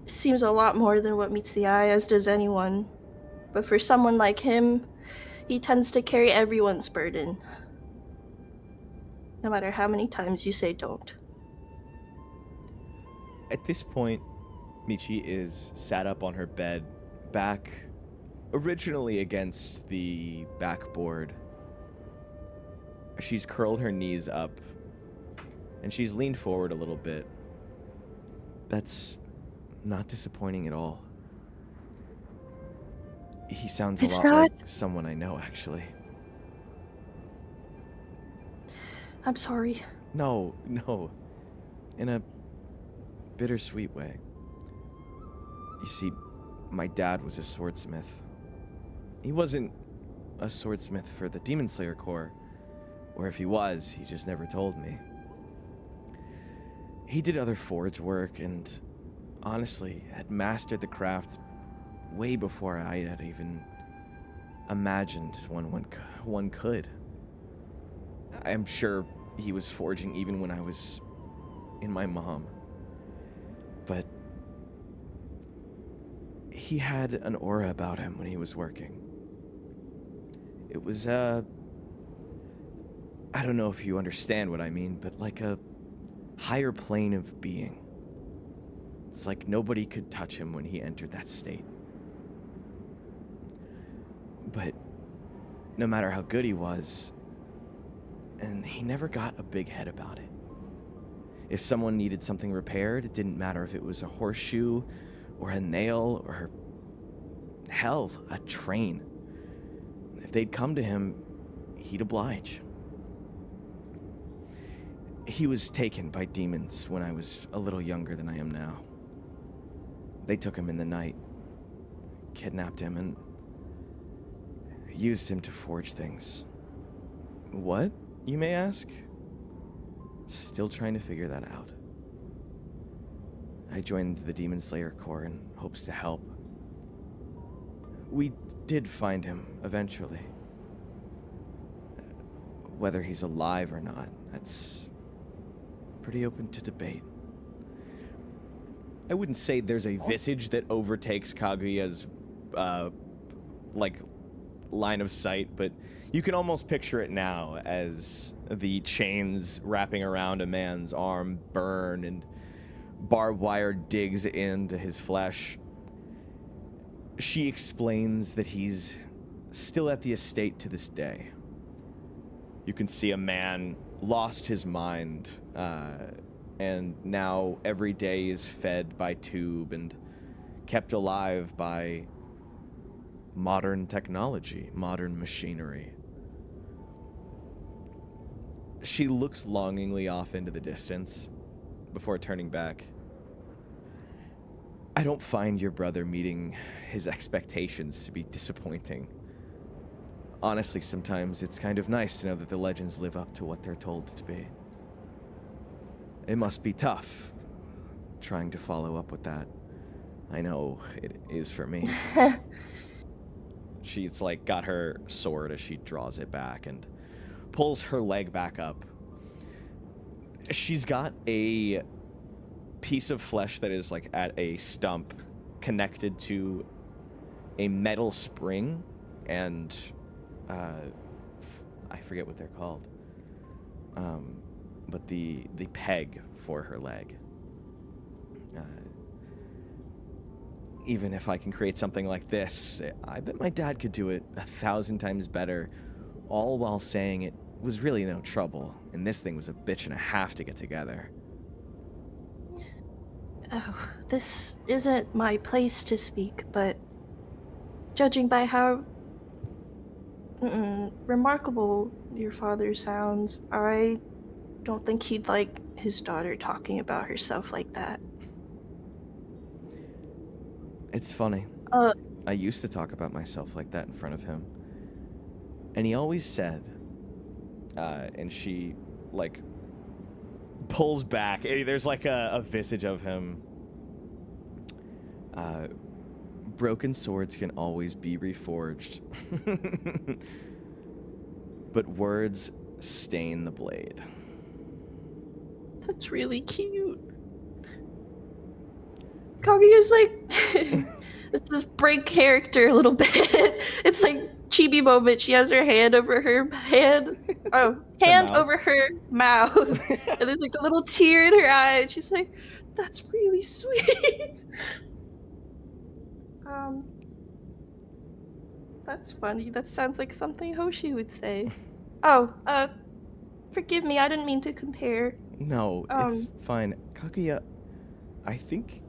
seems a lot more than what meets the eye, as does anyone. But for someone like him, he tends to carry everyone's burden. No matter how many times you say don't. At this point, Michi is sat up on her bed, back originally against the backboard. She's curled her knees up, and she's leaned forward a little bit. That's not disappointing at all. He sounds a lot like someone I know, actually. I'm sorry. No. In a bittersweet way. You see, my dad was a swordsmith. He wasn't a swordsmith for the Demon Slayer Corps, or if he was, he just never told me. He did other forge work and, honestly, had mastered the craft way before I had even imagined one could. I'm sure he was forging even when I was in my mom. But he had an aura about him when he was working. It was, I don't know if you understand what I mean, but like a higher plane of being. It's like nobody could touch him when he entered that state. But no matter how good he was, and he never got a big head about it. If someone needed something repaired, it didn't matter if it was a horseshoe or a nail or, hell, a train. If they'd come to him, he'd oblige. He was taken by demons when I was a little younger than I am now. They took him in the night, kidnapped him, and used him to forge things. What, you may ask? Still trying to figure that out. I joined the Demon Slayer Corps in hopes to help. We did find him eventually. Whether he's alive or not, that's pretty open to debate. I wouldn't say there's a visage that overtakes Kaguya's, line of sight, but you can almost picture it now as the chains wrapping around a man's arm burn and barbed wire digs into his flesh. She explains that he's still at the estate to this day. You can see a man lost his mind, and now every day is fed by tube and kept alive by modern technology, modern machinery. She looks longingly off into the distance before turning back. I don't find your brother meeting his expectations to be disappointing. Honestly, sometimes it's kind of nice to know that the legends live up to what they're told to be. It must be tough trying to follow up with that. I know it is for me. She's got her sword as she draws it back and pulls her leg back up. She's got a piece of flesh that is at a stump connected to a metal spring, and I forget what they're called. But the peg for her leg. Even if I can create something like this, I bet my dad could do it 1,000 times better, all while saying it was really no trouble, and this thing was a bitch and a half to get together. Oh, this isn't my place to speak, but judging by how remarkable your father sounds, I don't think he'd like his daughter talking about herself like that. It's funny. I used to talk about myself like that in front of him. And he always said, and she, like, pulls back. There's, like, a visage of him. Broken swords can always be reforged. But words stain the blade. That's really cute. Kaguya's like, it's this break character a little bit. It's like chibi moment. She has her hand over her hand over her mouth, and there's like a little tear in her eye. And she's like, "That's really sweet." That's funny. That sounds like something Hoshi would say. Oh, forgive me. I didn't mean to compare. No, it's fine. Kaguya, I think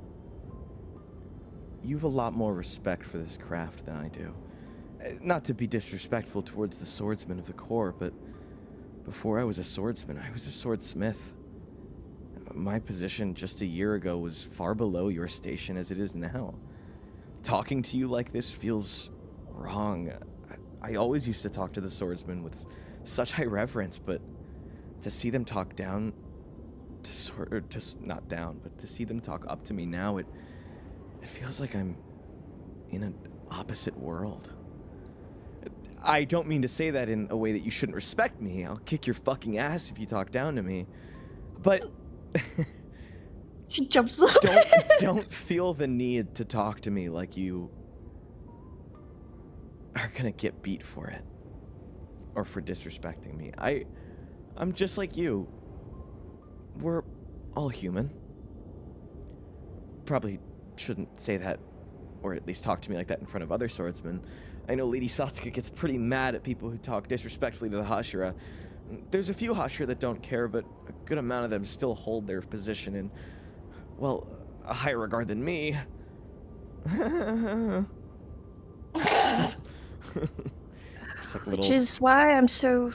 you've a lot more respect for this craft than I do. Not to be disrespectful towards the swordsman of the Corps, but before I was a swordsman, I was a swordsmith. My position just a year ago was far below your station as it is now. Talking to you like this feels wrong. I always used to talk to the swordsman with such high reverence, but to see them talk down not down, but to see them talk up to me now, it feels like I'm in an opposite world. I don't mean to say that in a way that you shouldn't respect me. I'll kick your fucking ass if you talk down to me. But she jumps a little bit. Don't feel the need to talk to me like you are gonna get beat for it. Or for disrespecting me. I'm just like you. We're all human. Probably shouldn't say that, or at least talk to me like that in front of other swordsmen. I know Lady Satsuka gets pretty mad at people who talk disrespectfully to the Hashira. There's a few Hashira that don't care, but a good amount of them still hold their position in, well, a higher regard than me. Which is why I'm so...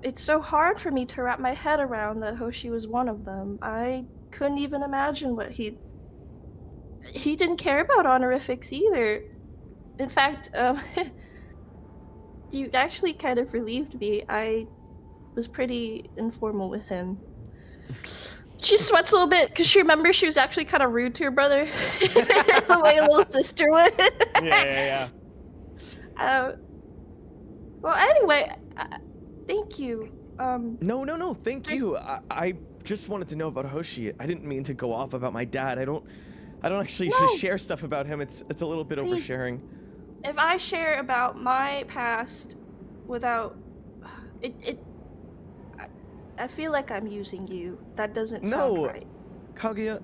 It's so hard for me to wrap my head around that Hoshi was one of them. I couldn't even imagine what he didn't care about honorifics either. In fact, you actually kind of relieved me. I was pretty informal with him. She sweats a little bit because she remembers she was actually kind of rude to her brother. The way a little sister would. Yeah. Well, anyway, thank you. No, thank you. I just wanted to know about Hoshi. I didn't mean to go off about my dad. I don't actually share stuff about him. It's a little bit oversharing. If I share about my past without it, I feel like I'm using you. That doesn't sound right. Kaguya,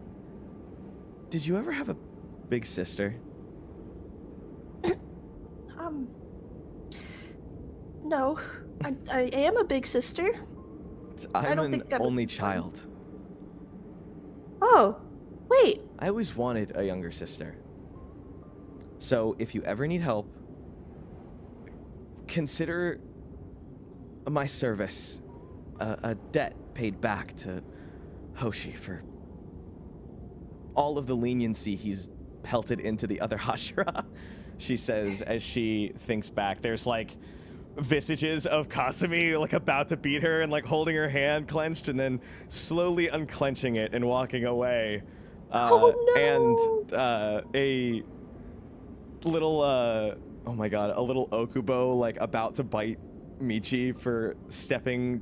did you ever have a big sister? No. I am a big sister. I'm an only child. Oh, wait. I always wanted a younger sister. So if you ever need help, consider my service a debt paid back to Hoshi for all of the leniency he's pelted into the other Hashira, she says as she thinks back. There's like visages of Kasumi like about to beat her and like holding her hand clenched and then slowly unclenching it and walking away. And a little a little Okubo like about to bite Michi for stepping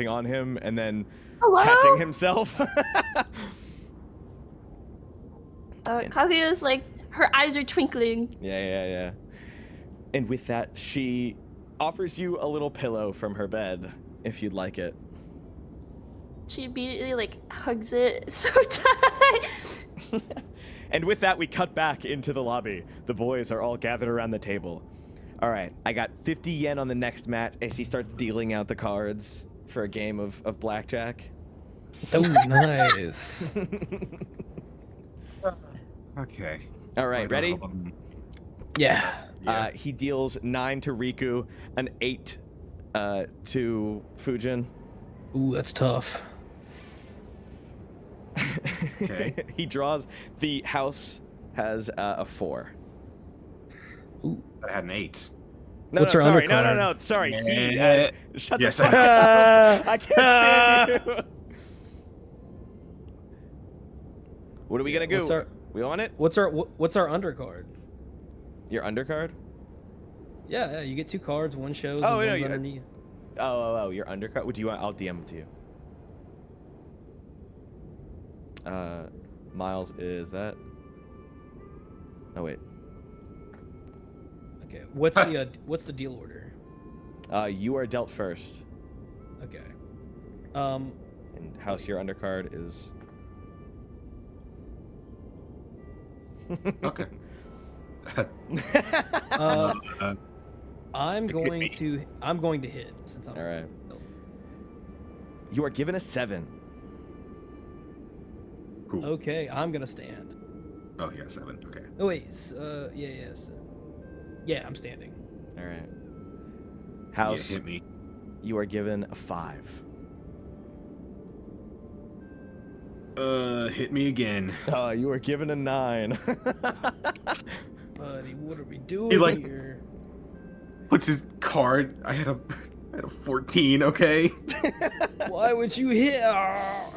on him and then catching himself. Kaguya's like, her eyes are twinkling. Yeah. And with that, she offers you a little pillow from her bed, if you'd like it. She immediately like hugs it so tight. And with that, we cut back into the lobby. The boys are all gathered around the table. All right, I got 50 yen on the next match as he starts dealing out the cards for a game of blackjack. Oh, nice. Okay. All right, ready? Yeah. He deals 9 to Riku, an 8 to Fujin. Ooh, that's tough. Okay. He draws. The house has a 4. Ooh. I had an 8. No, What's no, her sorry, undercard? no, sorry. He, Yeah. shut Yes, the fuck up. I can't stand you. What are we gonna do? We on it? What's our undercard? Your undercard? Yeah, you get 2 cards, one shows. Oh, and no, one's you- underneath. Oh, your undercard. What do you want? I'll DM it to you. Miles is that? Oh wait. Okay. What's the deal order? You are dealt first, Okay. and house your undercard is. Okay. Uh, Uh, I'm It could going be. to hit since I'm All right. You are given a 7. cool. Okay, I'm gonna stand. Oh, yeah, 7. Okay. Oh wait, yeah, I'm standing. All right. Yeah, House, hit me. you are given a 5. Hit me again. You are given a 9. Buddy, what are we doing here? What's his card? I had a 14, okay? Why would you hit? Ah!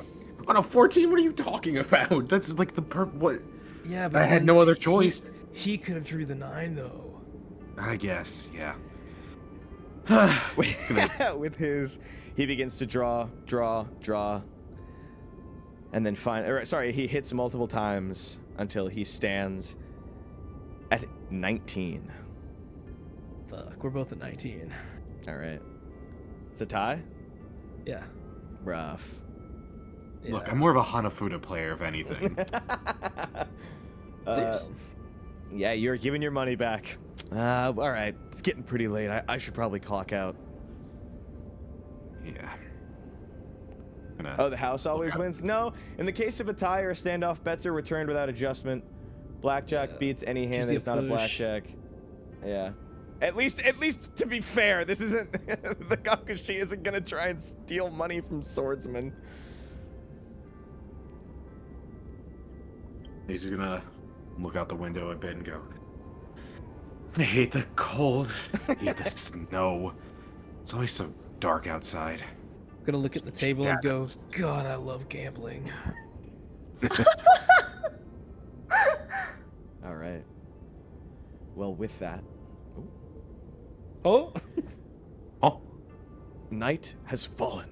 On a 14, what are you talking about? That's like the what? Yeah, but I had then no other choice. He could have drew the 9 though. I guess, yeah. With his, he begins to draw, and then he hits multiple times until he stands at 19. Fuck, we're both at 19. All right. It's a tie? Yeah. Rough. Yeah. Look, I'm more of a Hanafuda player, if anything. Seriously. Yeah, you're giving your money back. All right. It's getting pretty late. I should probably clock out. Yeah. Oh, the house always out. wins? No. In the case of a tie or a standoff, bets are returned without adjustment. Blackjack beats any hand usually that's a not a push. blackjack. Yeah. At least to be fair, this isn't the Kakashi isn't gonna try and steal money from Swordsman. He's just gonna look out the window a bit and go, I hate the cold. I hate the snow. It's always so dark outside. I'm gonna look at the table and go, God, I love gambling. All right. Well, with that, Oh? Oh, night has fallen,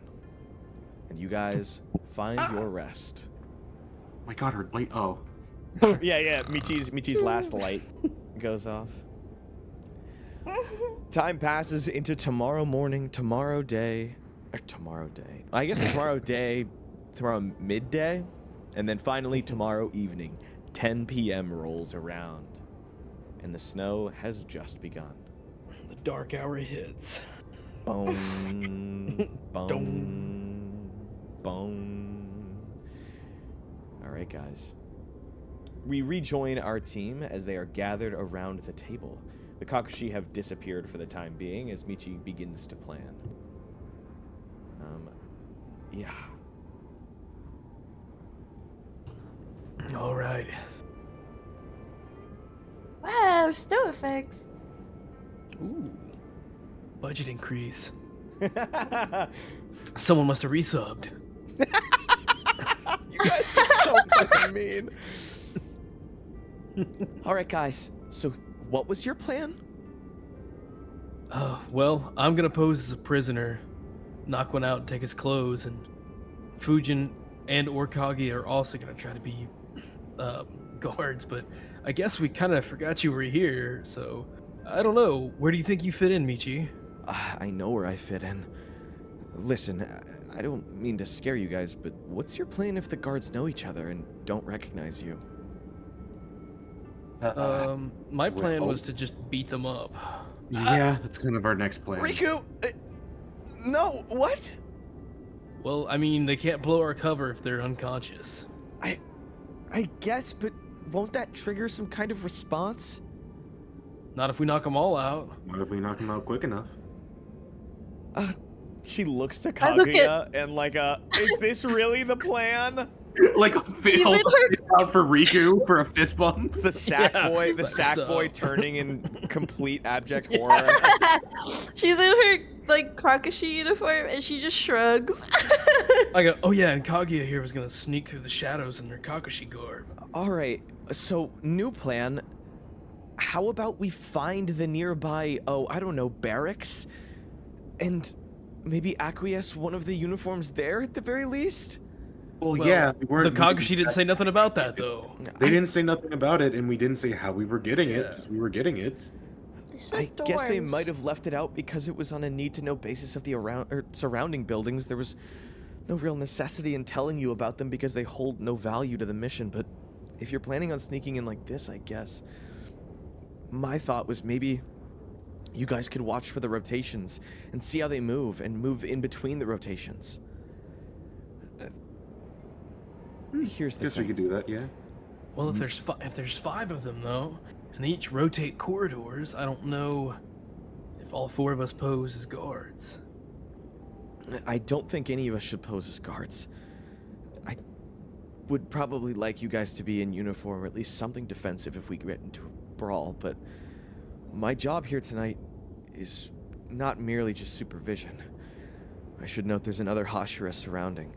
and you guys find your rest. my God, her light. Oh. yeah. Michi's last light goes off. Time passes into tomorrow morning, tomorrow day. I guess tomorrow midday, and then finally tomorrow evening, 10 p.m. rolls around, and the snow has just begun. The dark hour hits. Boom, boom, boom. All right, guys. We rejoin our team as they are gathered around the table. The Kakashi have disappeared for the time being as Michi begins to plan. Yeah. All right. Wow, snow effects. Ooh. Budget increase. You Someone must have resubbed. guys are so fucking mean. All right, guys. So, what was your plan? Well, I'm gonna pose as a prisoner, knock one out and take his clothes, and Fujin and Orkagi are also gonna try to be guards, but I guess we kind of forgot you were here, so I don't know. Where do you think you fit in, Michi? I know where I fit in. Listen, I don't mean to scare you guys, but what's your plan if the guards know each other and don't recognize you? My plan well- was to just beat them up. Yeah, that's kind of our next plan. Riku! No, what? Well, I mean, they can't blow our cover if they're unconscious. I guess, but won't that trigger some kind of response? Not if we knock them all out. What if we knock him out quick enough? She looks to I look Kaguya and like, is this really the plan? Like a fist in her- out for Riku for a fist bump. The sack Yeah, boy, the like sack so. boy turning in complete abject horror. She's in her like Kakashi uniform and she just shrugs. I go, oh yeah, and Kaguya here was gonna sneak through the shadows in their Kakashi garb. All right, so new plan. How about we find the nearby, I don't know, barracks, and maybe acquiesce one of the uniforms there at the very least? Well, Well, yeah, we The weren't. Kakashi didn't say nothing about that though. They didn't say nothing about it, and we didn't say how we were getting it. Yeah. Just we were getting it. I guess they might have left it out because it was on a need-to-know basis of the surrounding buildings. There was no real necessity in telling you about them because they hold no value to the mission. But if you're planning on sneaking in like this, I guess. My thought was maybe you guys could watch for the rotations and see how they move and move in between the rotations. Here's the Guess we thing. could do that. Yeah. Well, if there's five of them though, and they each rotate corridors, I don't know if all four of us pose as guards. I don't think any of us should pose as guards. I would probably like you guys to be in uniform or at least something defensive if we get into a brawl, but my job here tonight is not merely just supervision. I should note there's another Hashira surrounding,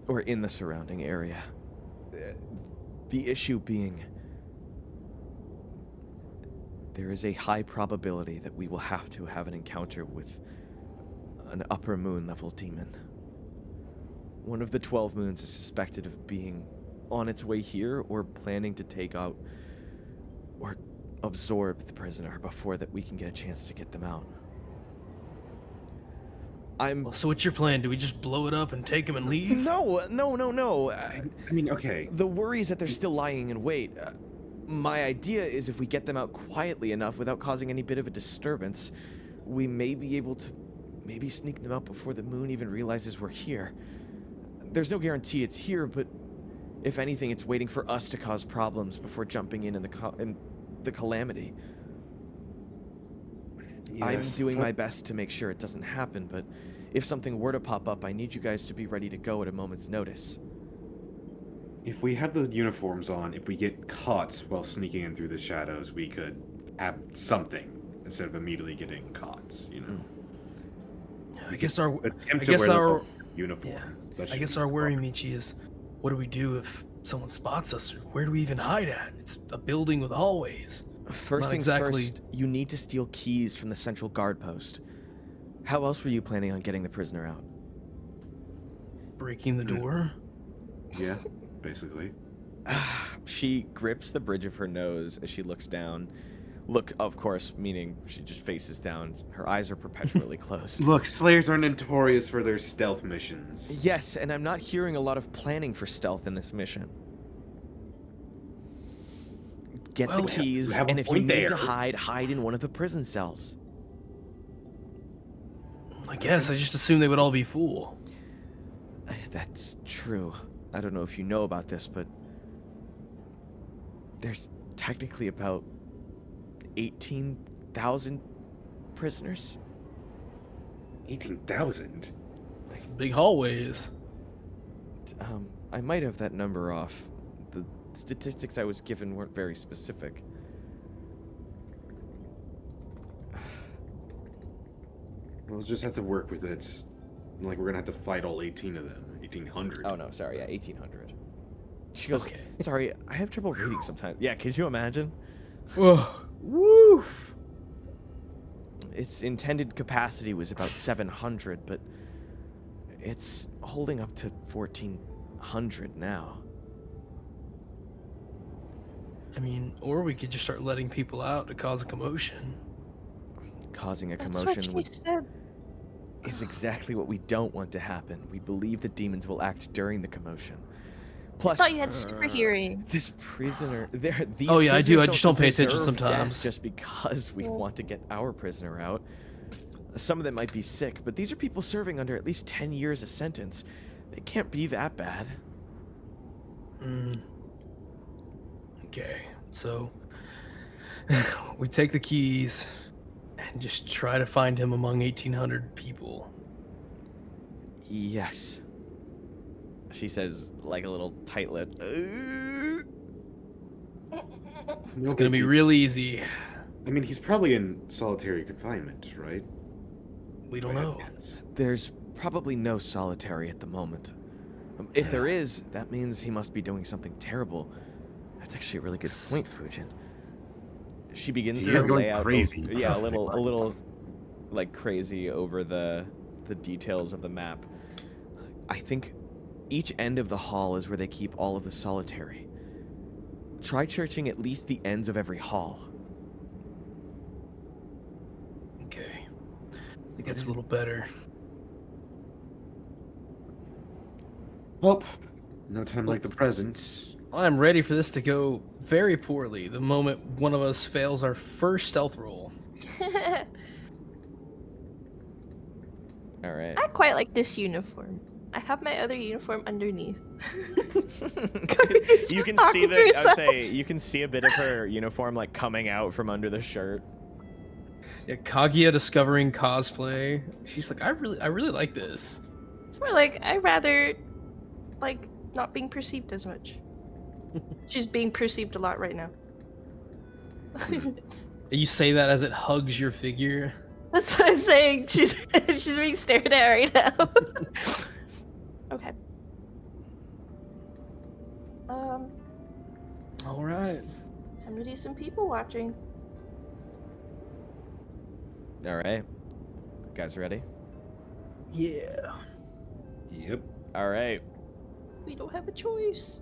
or in the surrounding area. The issue being, there is a high probability that we will have to have an encounter with an upper moon level demon. One of the 12 moons is suspected of being on its way here or planning to take out or absorb the prisoner before that we can get a chance to get them out. Well, so what's your plan? Do we just blow it up and take them and leave? No. I mean, okay. The worry is that they're still lying in wait. My idea is if we get them out quietly enough without causing any bit of a disturbance, we may be able to maybe sneak them out before the moon even realizes we're here. There's no guarantee it's here, but if anything, it's waiting for us to cause problems before jumping in the calamity. I'm Yes, doing but- my best to make sure it doesn't happen, but if something were to pop up, I need you guys to be ready to go at a moment's notice. If we have the uniforms on, if we get caught while sneaking in through the shadows, we could have something instead of immediately getting caught. You know. I guess our Attempt I to guess wear the our uniforms. That I should guess be our worry, smart. Michi, is what do we do if someone spots us? Where do we even hide at? It's a building with hallways. First Not things exactly- first, you need to steal keys from the central guard post. How else were you planning on getting the prisoner out? Breaking the door. Yeah, basically. She grips the bridge of her nose as she looks down. Look, of course, meaning she just faces down. Her eyes are perpetually closed. Look, Slayers are notorious for their stealth missions. Yes, and I'm not hearing a lot of planning for stealth in this mission. Get Well, the keys, you have a and if you point need to there. hide in one of the prison cells. I guess I just assumed they would all be full. That's true. I don't know if you know about this, but there's technically about 18,000 prisoners. 18,000? Some big hallways. I might have that number off. The statistics I was given weren't very specific. We'll just have to work with it. Like, we're gonna have to fight all 18 of them. 1,800. Oh no, sorry, yeah, 1,800. She goes, Okay. sorry, I have trouble reading sometimes. Yeah, could you imagine? Whoa. Woo. Its intended capacity was about 700, but it's holding up to 1,400 now. I mean, or we could just start letting people out to cause a commotion. Causing a That's commotion what she said. is exactly what we don't want to happen. We believe the demons will act during the commotion. I Plus, thought you had super hearing. this prisoner, these Oh, yeah, I do. prisoners I just don't pay attention deserve death sometimes. just because we Yeah. want to get our prisoner out. Some of them might be sick, but these are people serving under at least 10 years a sentence. They can't be that bad. Okay, so we take the keys and just try to find him among 1,800 people. Yes. She says, like a little tight lip. It's gonna be real easy. I mean, he's probably in solitary confinement, right? We don't know. There's probably no solitary at the moment. If there is, that means he must be doing something terrible. That's actually a really good point, Fujin. She begins He to is going lay out, crazy. yeah, a little, like crazy over the details of the map. I think each end of the hall is where they keep all of the solitary. Try searching at least the ends of every hall. Okay, I think that's a little better. Well, no time like the present. I'm ready for this to go very poorly the moment one of us fails our first stealth roll. All right. I quite like this uniform. I have my other uniform underneath. You can see you can see a bit of her uniform like coming out from under the shirt. Yeah, Kaguya discovering cosplay. She's like, I really like this. It's more like I rather like not being perceived as much. She's being perceived a lot right now. You say that as it hugs your figure. That's what I'm saying. She's being stared at right now. Okay. All right. Time to do some people watching. All right. Guys ready? Yeah. Yep. All right. We don't have a choice.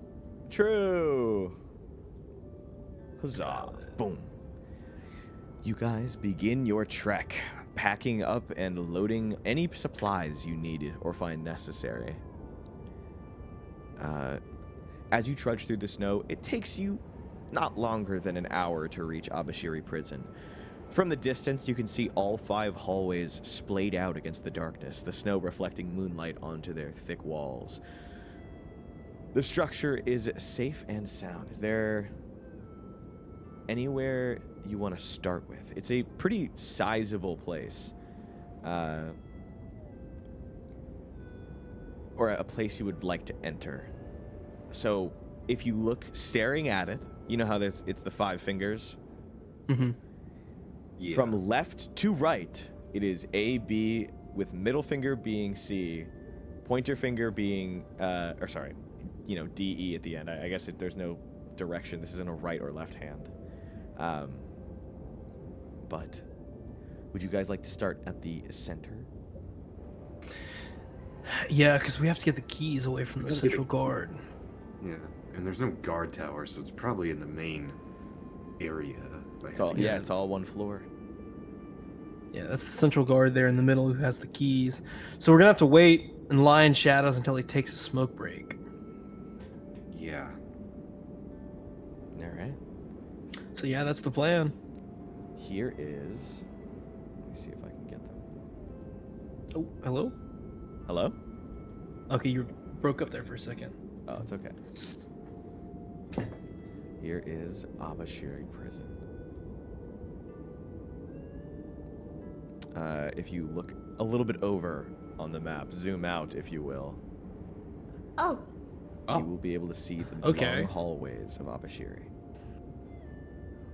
True. Huzzah. Boom. You guys begin your trek, packing up and loading any supplies you needed or find necessary. As you trudge through the snow, it takes you not longer than an hour to reach Abashiri prison. From the distance, you can see all 5 hallways splayed out against the darkness, the snow reflecting moonlight onto their thick walls. The structure is safe and sound. Is there anywhere you want to start with? It's a pretty sizable place. Or a place you would like to enter. So, if you look staring at it, you know how it's the 5 fingers? Mm-hmm. Yeah. From left to right, it is A, B, with middle finger being C, pointer finger being, D, E at the end. I guess there's no direction. This isn't a right or left hand. But would you guys like to start at the center? Yeah, because we have to get the keys away from the central guard. Yeah, and there's no guard tower, so it's probably in the main area. It's all one floor. Yeah, that's the central guard there in the middle who has the keys. So we're gonna have to wait and lie in shadows until he takes a smoke break. Yeah. All right. So yeah, that's the plan. Here is. Let me see if I can get them. Oh, hello? Hello? Okay, you broke up there for a second. Oh, it's okay. Here is Abashiri prison. If you look a little bit over on the map, zoom out, if you will, Oh, you will be able to see the Okay. long hallways of Abashiri.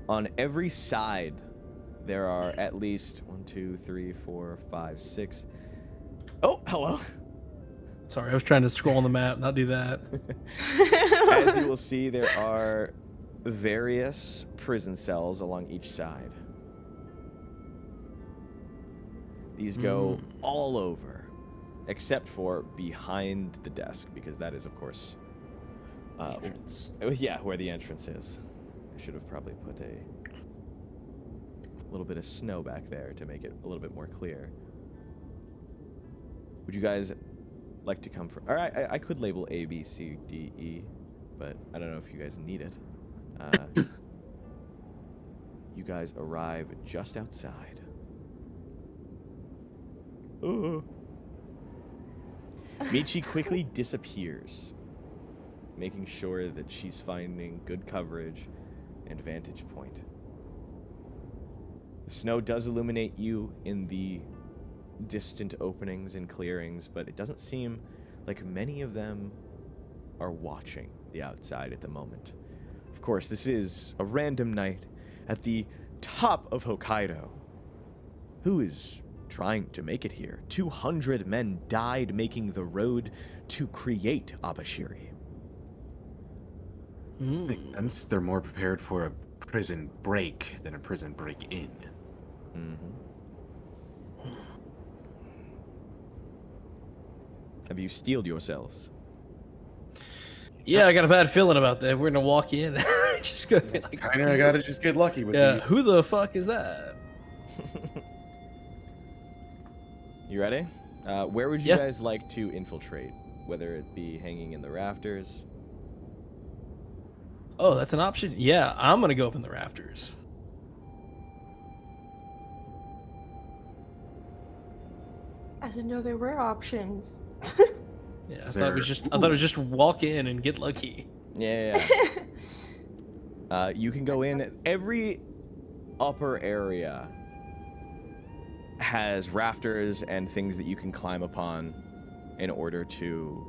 On every side, there are at least 1, 2, 3, 4, 5, 6. Oh, hello. Sorry, I was trying to scroll on the map, not do that. As you will see, there are various prison cells along each side. These go all over, except for behind the desk, because that is, of course, Entrance. yeah, where the entrance is. I should have probably put a little bit of snow back there to make it a little bit more clear. Would you guys like to come for... All right, I could label A, B, C, D, E, but I don't know if you guys need it. You guys arrive just outside. Michi quickly disappears, making sure that she's finding good coverage and vantage point. The snow does illuminate you in the distant openings and clearings, but it doesn't seem like many of them are watching the outside at the moment. Of course, this is a random night at the top of Hokkaido. Who is trying to make it here? 200 men died making the road to create Abashiri. Makes sense. They're more prepared for a prison break than a prison break-in. Have you steeled yourselves? Yeah, I got a bad feeling about that. We're gonna walk in. Just gonna be like, Kinda gotta just get lucky with yeah, who the fuck is that? You ready? Where would you Yeah. guys like to infiltrate? Whether it be hanging in the rafters? Oh, that's an option? Yeah, I'm gonna go up in the rafters. I didn't know there were options. Yeah, I Is thought it was there- just I thought it was just walk in and get lucky. Yeah. You can go in. Every upper area has rafters and things that you can climb upon in order to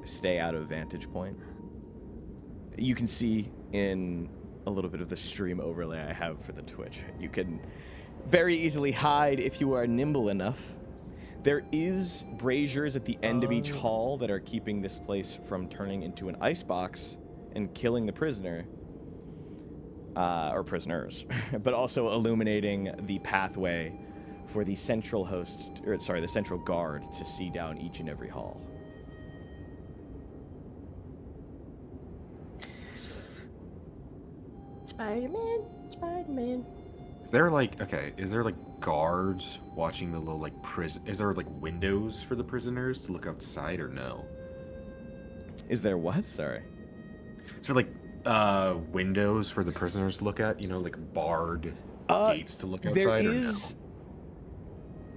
stay out of vantage point. You can see in a little bit of the stream overlay I have for the Twitch. You can very easily hide if you are nimble enough. There is braziers at the end of each hall that are keeping this place from turning into an icebox and killing the prisoner. Or prisoners. But also illuminating the pathway for the central the central guard to see down each and every hall. Spider-Man, Spider-Man. Is there like guards watching the little like prison? Is there like windows for the prisoners to look outside or no? Is there what? Sorry. Is there like windows for the prisoners to look at? You know, like barred gates to look outside There or no? is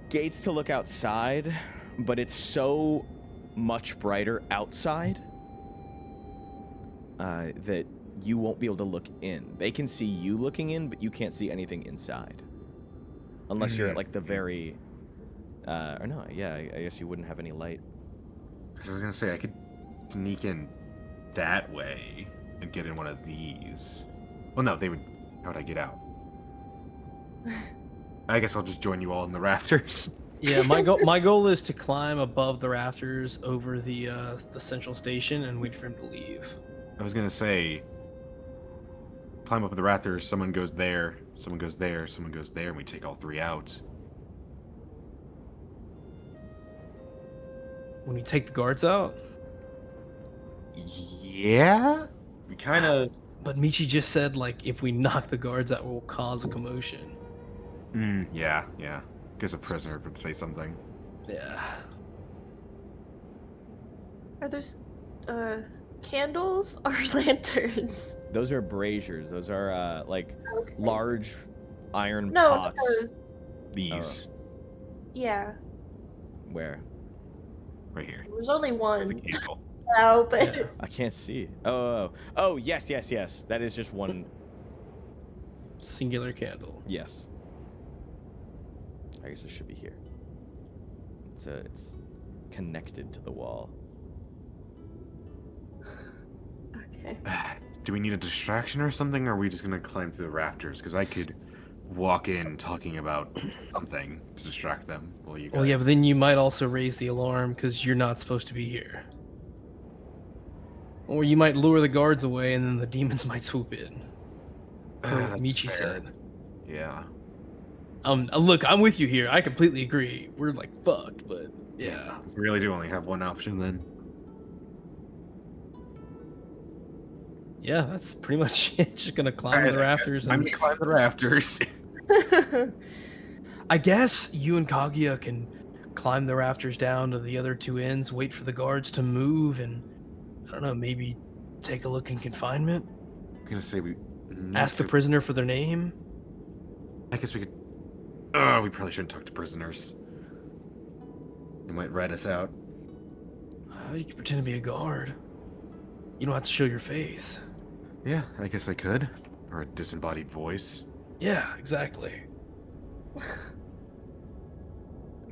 gates to look outside, but it's so much brighter outside that you won't be able to look in. They can see you looking in, but you can't see anything inside. Unless you're at like the very... or no, yeah, I guess you wouldn't have any light. 'Cause I was gonna say I could sneak in that way and get in one of these. Well, no, they would. How would I get out? I guess I'll just join you all in the rafters. Yeah, my goal is to climb above the rafters over the central station and wait for him to leave. I was gonna say, climb up the rafters. Someone goes there. Someone goes there. Someone goes there, and we take all three out. When we take the guards out? Yeah, we kind of. But Michi just said, like, if we knock the guards out, we'll cause a commotion. Yeah. Gives a prisoner would say something. Yeah. Are those candles or lanterns? Those are braziers. Those are like Okay. large iron No, pots. those. These Yeah. Where? right here. There's only It's a one. candle. No, but Yeah. I can't see. Oh, yes. That is just one. Singular candle. Yes. I guess it should be here. It's connected to the wall. okay. Do we need a distraction or something, or are we just gonna climb through the rafters? Because I could walk in talking about something to distract them while you guys... Well, yeah, but then you might also raise the alarm because you're not supposed to be here. Or you might lure the guards away and then the demons might swoop in. That's Michi fair. said. Yeah. Look, I'm with you here. I completely agree. We're like fucked, but yeah. 'Cause we really do only have one option then. Yeah, that's pretty much it. Just gonna climb the rafters. I'm And gonna climb the rafters. I guess you and Kaguya can climb the rafters down to the other two ends, wait for the guards to move, and I don't know, maybe take a look in confinement. I'm gonna say we Ask the prisoner for their name. I guess we could. We probably shouldn't talk to prisoners. They might rat us out. You can pretend to be a guard. You don't have to show your face. Yeah, I guess I could. Or a disembodied voice. Yeah, exactly.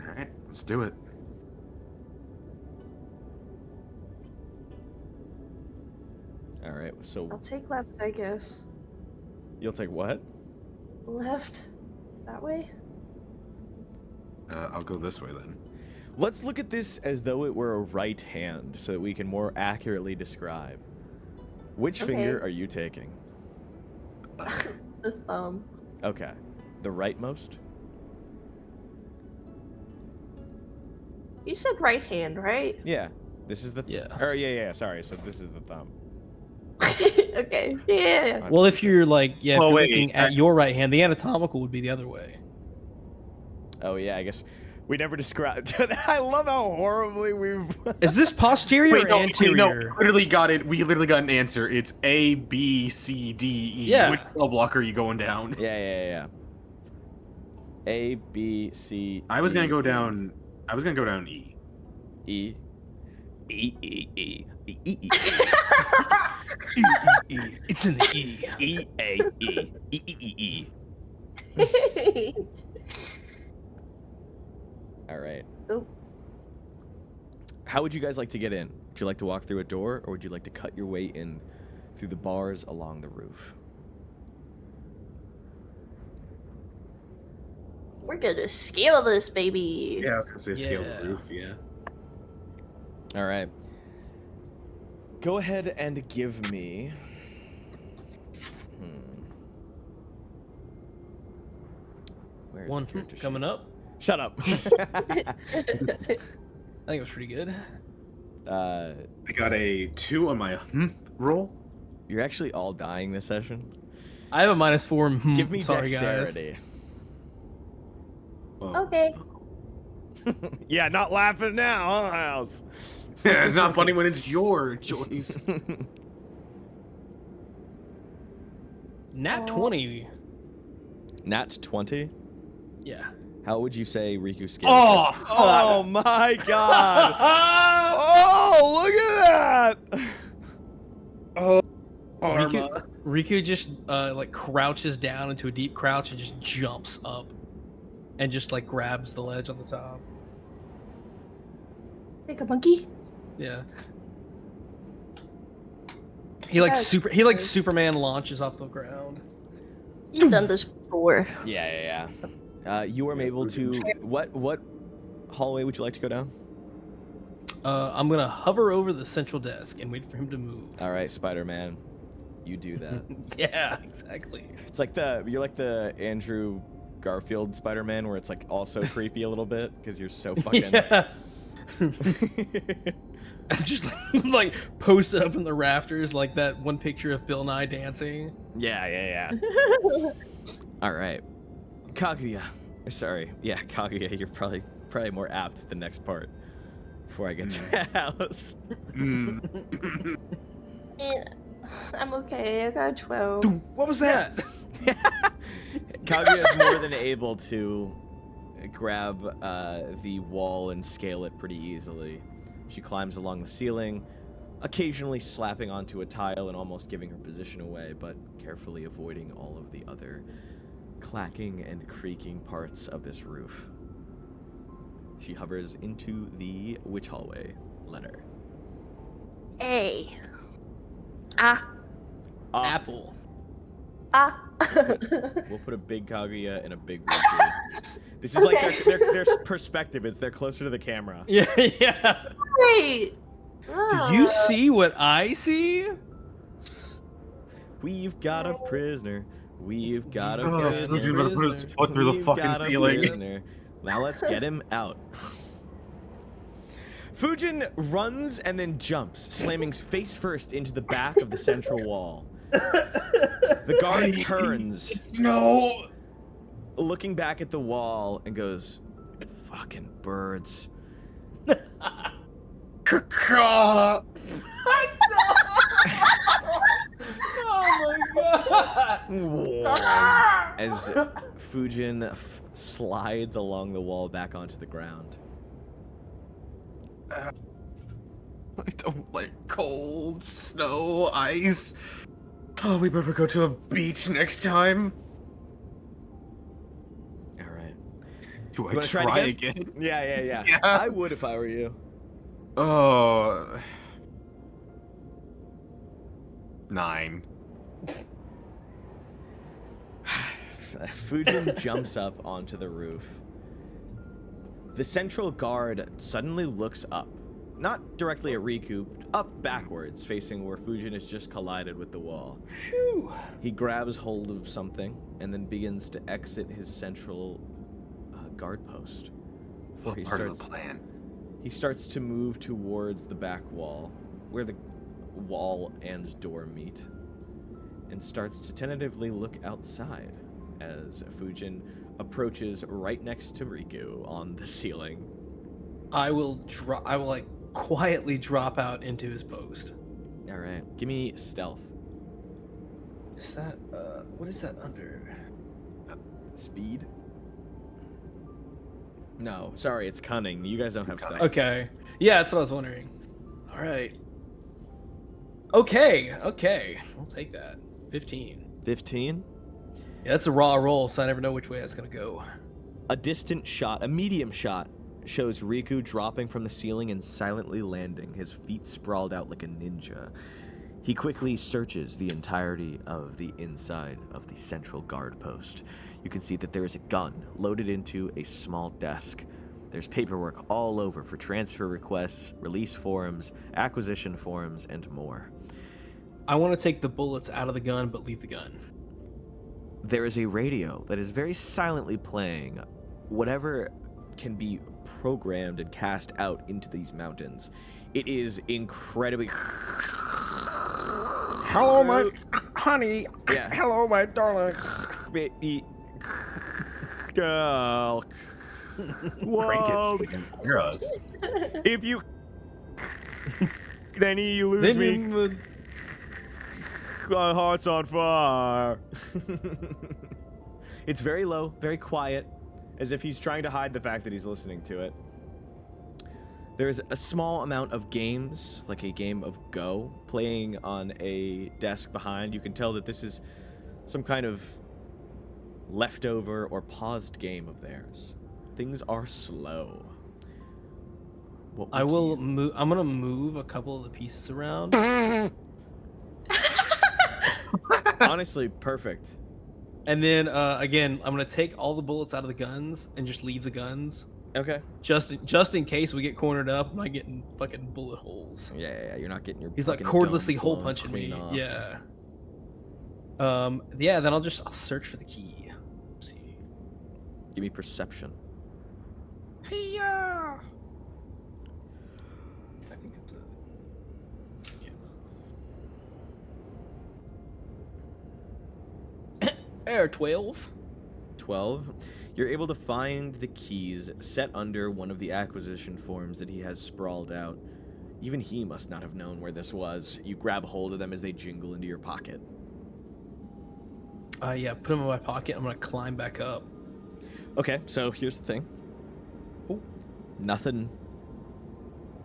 Alright, let's do it. All right. So I'll take left, I guess. you'll take what? Left? That way? I'll go this way then. Let's look at this as though it were a right hand, so that we can more accurately describe. Which Okay. finger are you taking? The thumb. Okay. The rightmost? You said right hand, right? Yeah. This is the... Yeah. Or, yeah, sorry. So this is the thumb. Okay. Yeah. Well, if you're like, yeah, if Well, you're wait, looking at your right hand, the anatomical would be the other way. Oh, yeah, I guess... We never described... I love how horribly we've... Is this posterior or anterior? No, we literally got it. We literally got an answer. It's A, B, C, D, E. Yeah. Which cell block are you going down? Yeah. A, B, C, I was gonna D, go down. I was gonna go down E. E. E, E, E. E, E, E. It's in the E. E, A, E. E, E, E, E. All right. Oh. How would you guys like to get in? Would you like to walk through a door, or would you like to cut your way in through the bars along the roof? We're gonna scale this baby. Yeah, I was gonna say scale Yeah. the roof. Yeah. All right. Go ahead and give me... Where's One the character sheet? coming up. Shut up. I think it was pretty good. uh, I got a 2 on my roll. you're actually all dying this session. I have a -4. Give me Sorry, guys. dexterity. Oh. Okay. Yeah, not laughing now, huh, House? It's not funny when it's your choice. Nat Oh. 20. Nat 20? Yeah. How would you say Riku scaled Oh, this? fuck. Oh my god! Oh, look at that! Oh, Riku just like crouches down into a deep crouch and just jumps up and just like grabs the ledge on the top. Like a monkey? Yeah. He like That's good. Superman launches off the ground. You've done this before. Yeah. You are able to... What hallway would you like to go down? I'm gonna hover over the central desk and wait for him to move. All right, Spider-Man. You do that. Yeah, exactly. It's like you're like the Andrew Garfield Spider-Man, where it's like also creepy a little bit because you're so fucking. Yeah. I'm just like posted up in the rafters like that one picture of Bill Nye dancing. Yeah. All right, Kaguya. Sorry, yeah, Kaguya. You're probably more apt to the next part. Before I get to Alice. I'm okay. I got 12. What was that? Kaguya is more than able to grab the wall and scale it pretty easily. She climbs along the ceiling, occasionally slapping onto a tile and almost giving her position away, but carefully avoiding all of the other clacking and creaking parts of this roof. She hovers into the witch hallway letter. A. Ah. Apple. Ah. We'll put a big Kaguya and a big Riku. This is like their perspective. They're closer to the camera. Yeah. Wait. Do you see what I see? We've got a prisoner. We've got a Oh, prisoner. he's about to put his foot through the We've fucking got a ceiling. prisoner. Now let's get him out. Fujin runs and then jumps, slamming face first into the back of the central wall. The guard turns, No. looking back at the wall, and goes, "Fucking birds." Caw. Oh my god! As Fujin slides along the wall back onto the ground. I don't like cold, snow, ice. Oh, we better go to a beach next time. All right. Do I wanna try try it again? Yeah. Yeah. I would if I were you. Oh. 9. Fujin jumps up onto the roof. The central guard suddenly looks up. Not directly at Riku, up backwards, facing where Fujin has just collided with the wall. Phew. He grabs hold of something and then begins to exit his central guard post. Before he Part starts, of the plan. he starts to move towards the back wall, where the wall and door meet, and starts to tentatively look outside as Fujin approaches right next to Riku on the ceiling. I will like quietly drop out into his post. All right, give me stealth. Is that what is that under? Speed? No, sorry, it's cunning. You guys don't have stealth. Okay. Yeah, that's what I was wondering. All right. Okay. I'll take that. 15. 15? Yeah, that's a raw roll, so I never know which way that's gonna go. A distant shot, a medium shot, shows Riku dropping from the ceiling and silently landing, his feet sprawled out like a ninja. He quickly searches the entirety of the inside of the central guard post. You can see that there is a gun loaded into a small desk. There's paperwork all over for transfer requests, release forms, acquisition forms, and more. I want to take the bullets out of the gun, but leave the gun. There is a radio that is very silently playing whatever can be programmed and cast out into these mountains. It is incredibly... Hello, my honey. Yeah. Hello, my darling. Girl. Crank it so Whoa. they can hear us. If you... then you lose me. My heart's on fire. It's very low, very quiet, as if he's trying to hide the fact that he's listening to it. There's a small amount of games, like a game of Go, playing on a desk behind. You can tell that this is some kind of leftover or paused game of theirs. Things are slow. What I would will you- move. I'm gonna move a couple of the pieces around. Honestly, perfect. And then again, I'm gonna take all the bullets out of the guns and just leave the guns, Okay. just in case we get cornered up. I'm not getting fucking bullet holes. Yeah, you're not getting your. He's like fucking cordlessly dome hole blown punching me. clean off. Yeah. Yeah. Then I'll search for the key. See. Give me perception. Hey-ya! I think it's a. Yeah. Air 12. 12. You're able to find the keys set under one of the acquisition forms that he has sprawled out. Even he must not have known where this was. You grab hold of them as they jingle into your pocket. Yeah, put them in my pocket. I'm gonna climb back up. Okay, so here's the thing. Oh. Nothing.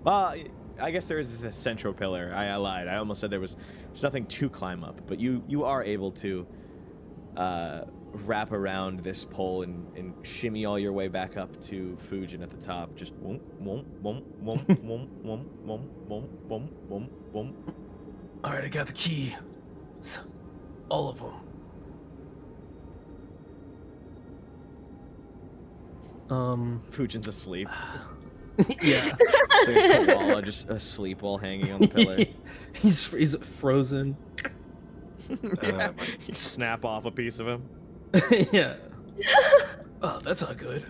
Well, I guess there is this central pillar. I lied. I almost said there's nothing to climb up, but you are able to wrap around this pole and shimmy all your way back up to Fujin at the top. Just whoom, whoom, whoom, whoom, whoom, whoom, whoom, whoom, whoom, whoom, whoom. All right, I got the key. All of them. Fujin's asleep. Yeah. So koala just asleep while hanging on the pillar. he's frozen. Yeah, you snap off a piece of him. Yeah. Oh, that's not good.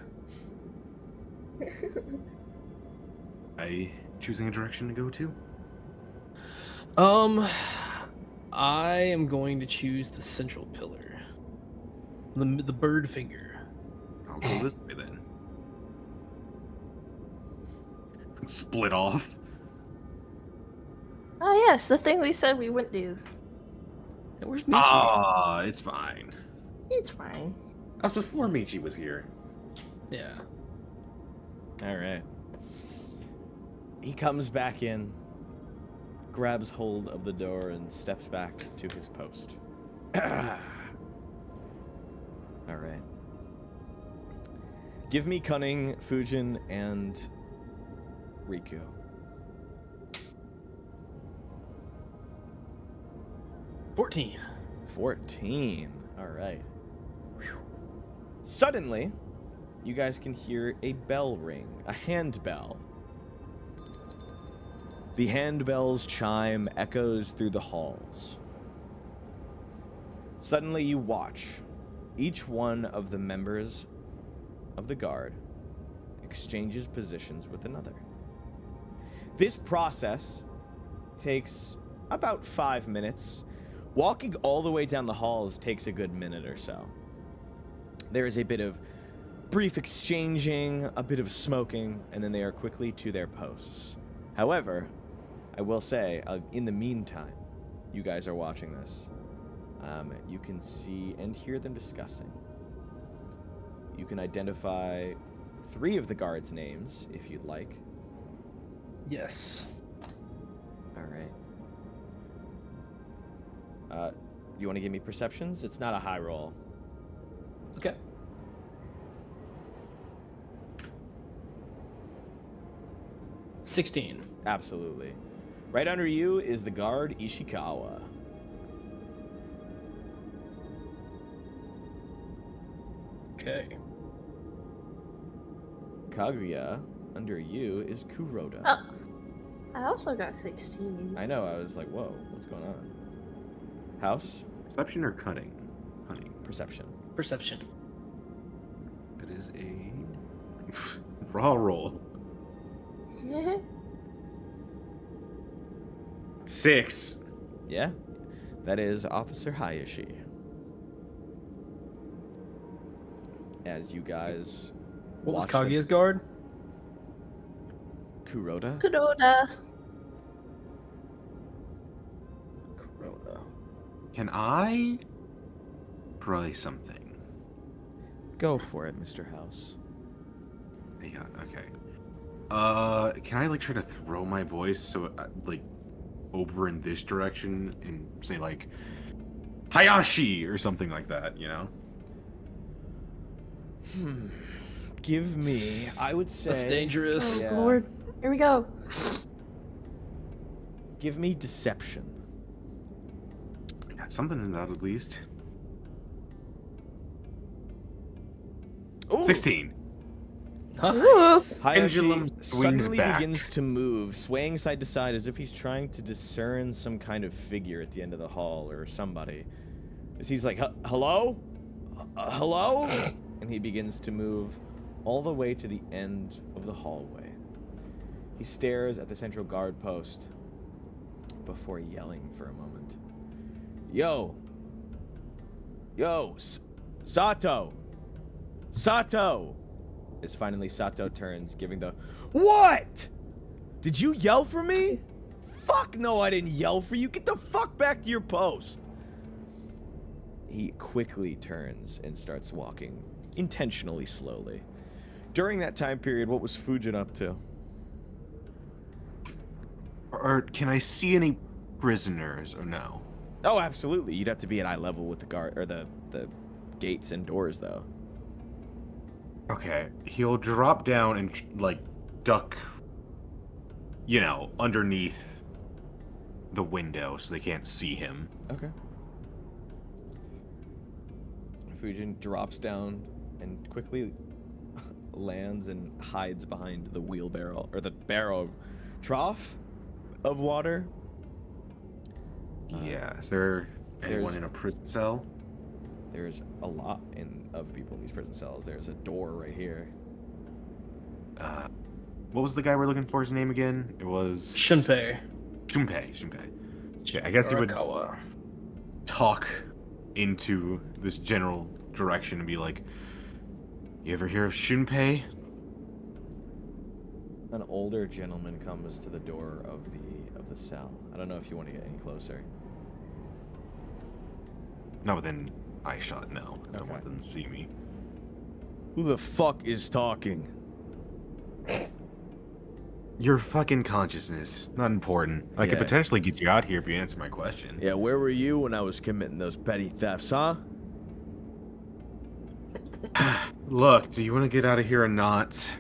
I choosing a direction to go to? I am going to choose the central pillar. The bird finger. I'll go this way then. Split off. Oh yes, the thing we said we wouldn't do. And where's Michi? Ah, it's fine. It's fine. That was before Michi was here. Yeah. All right. He comes back in, grabs hold of the door, and steps back to his post. All right. Give me cunning, Fujin, and Riku. $14. 14. All right. Suddenly, you guys can hear a bell ring, a handbell. The handbell's chime echoes through the halls. Suddenly, you watch each one of the members of the guard exchanges positions with another. This process takes about 5 minutes. Walking all the way down the halls takes a good minute or so. There is a bit of brief exchanging, a bit of smoking, and then they are quickly to their posts. However, I will say, in the meantime, you guys are watching this. You can see and hear them discussing. You can identify 3 of the guards' names, if you'd like. Yes. All right. You want to give me perceptions? It's not a high roll. Okay. $16. Absolutely. Right under you is the guard Ishikawa. Okay. Kaguya, under you is Kuroda. Oh, I also got 16. I know, I was like, whoa, what's going on? House? Perception or cunning? Cunning. Perception. Perception. It is a raw roll. 6. Yeah? That is Officer Hayashi. As you guys What was watch them- Kaguya's guard? Kuroda? Kuroda. Corona. Can I try something? Go for it, Mr. House. Yeah, okay. Can I like try to throw my voice so like over in this direction and say like Hayashi or something like that, you know? Give me, I would say... That's dangerous. Oh Yeah. Lord. Here we go. Give me deception. I got something in that at least. Ooh. 16. Nice. Pendulum Hayashi swings suddenly back. begins to move, swaying side to side as if he's trying to discern some kind of figure at the end of the hall or somebody. As he's like, hello? Hello? And he begins to move all the way to the end of the hallway. He stares at the central guard post before yelling for a moment. Yo! Yo! Sato! Sato! As finally Sato turns, giving the, what? Did you yell for me? Fuck no, I didn't yell for you. Get the fuck back to your post. He quickly turns and starts walking, intentionally slowly. During that time period, what was Fujin up to? Or can I see any prisoners or no? Oh, absolutely. You'd have to be at eye level with the guard or the gates and doors, though. Okay, he'll drop down and like duck, you know, underneath the window so they can't see him. Okay. Fujin drops down and quickly lands and hides behind the wheelbarrow or the barrow trough of water. Yeah, is there anyone there's- in a prison cell? There's a lot of people in these prison cells. There's a door right here. what was the guy we're looking for? His name again? It was Shunpei. Shunpei. Yeah, I guess he would Arakawa. talk into this general direction and be like, "You ever hear of Shunpei?" An older gentleman comes to the door of the cell. I don't know if you want to get any closer. Not within eye shot, no. I don't Okay. want them to see me. Who the fuck is talking? Your fucking consciousness. Not important. I could Yeah. potentially get you out here if you answer my question. Yeah, where were you when I was committing those petty thefts, huh? Look, do you want to get out of here or not?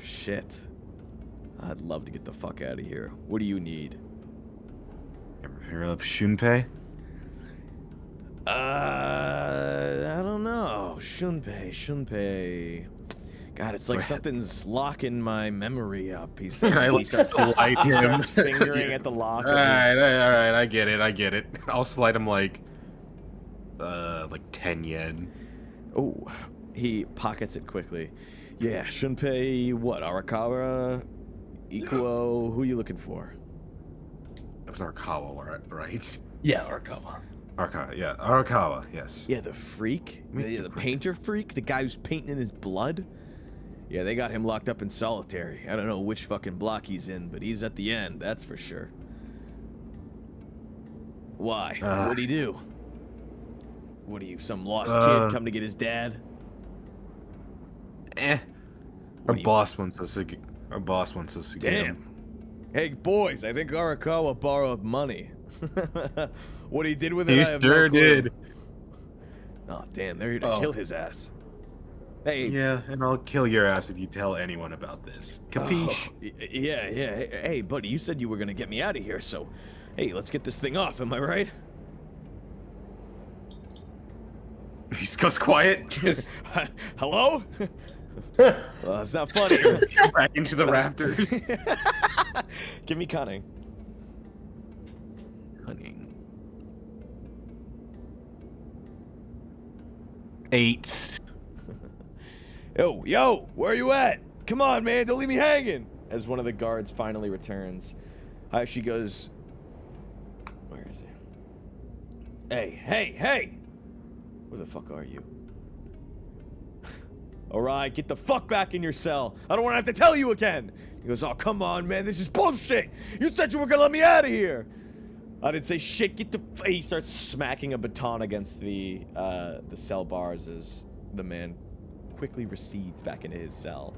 Shit. I'd love to get the fuck out of here. What do you need? Ever hear of Shunpei? I don't know. Shunpei. God, it's like Right. something's locking my memory up. He says I he like starts, slide he him. starts fingering at the lock. Alright, alright, I get it. I'll slide him like 10 yen. Oh, he pockets it quickly. Yeah, Shunpei, what, Arakawa, Ikuo, who are you looking for? That was Arakawa, right? Yeah, Arakawa. Arakawa, yes. Yeah, the freak? Meet The the freak. painter freak? The guy who's painting in his blood? Yeah, they got him locked up in solitary. I don't know which fucking block he's in, but he's at the end, that's for sure. Why? What'd he do? What are you, some lost kid come to get his dad? Our What do you- boss wants us to get Damn. him. Hey, boys, I think Arakawa borrowed money. What he did with it, He I have sure no clue. did. Oh, damn, they're here to kill his ass. Hey. Yeah, and I'll kill your ass if you tell anyone about this. Capiche? Oh, yeah. Hey, buddy, you said you were gonna get me out of here, so hey, let's get this thing off. Am I right? He just goes quiet. Just Hello? Well, that's not funny. back into the rafters. Give me cunning. Cunning. 8. Yo, where are you at? Come on, man, don't leave me hanging. As one of the guards finally returns, she goes, where is he? Hey! Where the fuck are you? Alright, get the fuck back in your cell. I don't want to have to tell you again. He goes, oh, come on, man, this is bullshit. You said you were gonna let me out of here. I didn't say shit, get the... He starts smacking a baton against the cell bars as the man quickly recedes back into his cell.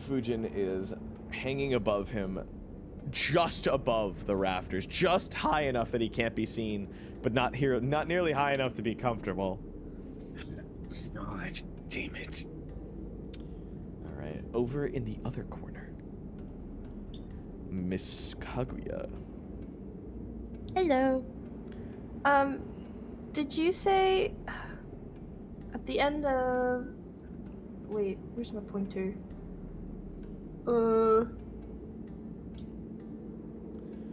Fujin is hanging above him, just above the rafters, just high enough that he can't be seen, but not nearly high enough to be comfortable. God damn it. All right, over in the other corner, Miss Kaguya. Hello. Did you say at the end of... Wait, where's my pointer?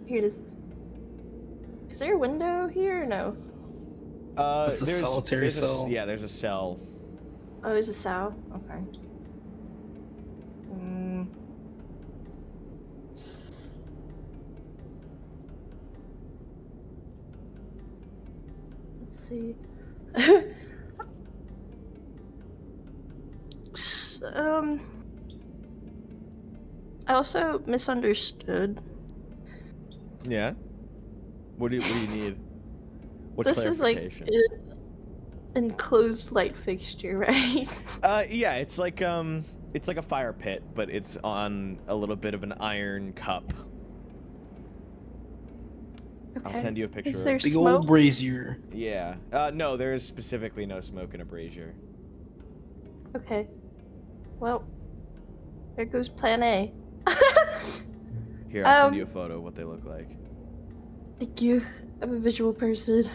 Here it is. Is there a window here or no? That's the solitary cell. Yeah, there's a cell. Oh, there's a cell. Okay. Let's see. I also misunderstood. Yeah. What do you need? What This is like clarification? an enclosed light fixture, right? Yeah, it's like a fire pit, but it's on a little bit of an iron cup. I'll Okay. send you a picture. Is there of Big smoke? old brazier. Yeah. No, there is specifically no smoke in a brazier. Okay. Well, there goes Plan A. Here, I'll send you a photo of what they look like. Thank you. I'm a visual person.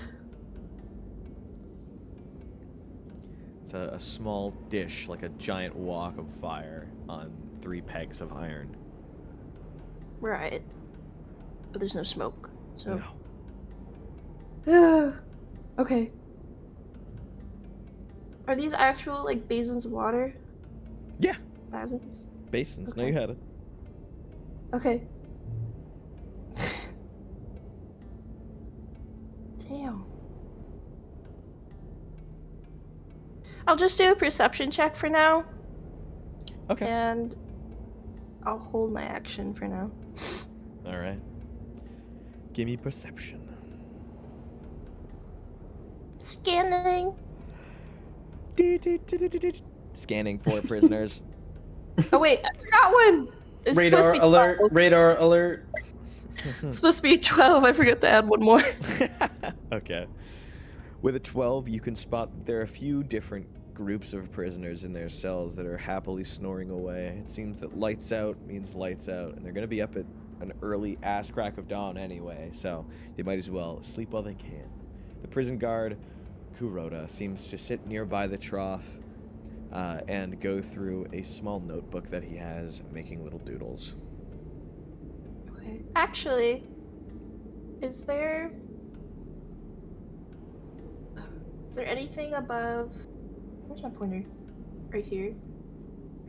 It's a small dish, like a giant wok of fire on 3 pegs of iron. Right. But there's no smoke. So. No. Okay. Are these actual like basins of water? Yeah, Basins? basins. No, Okay. you had it. Okay. Damn. I'll just do a perception check for now, Okay. and I'll hold my action for now. All right. Give me perception. Scanning. Scanning for prisoners. Oh wait, I forgot one. It's supposed Radar to be alert! 12. Radar alert! It's supposed to be 12. I forgot to add one more. Okay. With a 12, you can spot that there are a few different groups of prisoners in their cells that are happily snoring away. It seems that lights out means lights out, and they're going to be up at an early ass crack of dawn anyway, so they might as well sleep while they can. The prison guard, Kuroda, seems to sit nearby the trough and go through a small notebook that he has, making little doodles. Okay. Actually, is there anything above? Where's my pointer? Right here.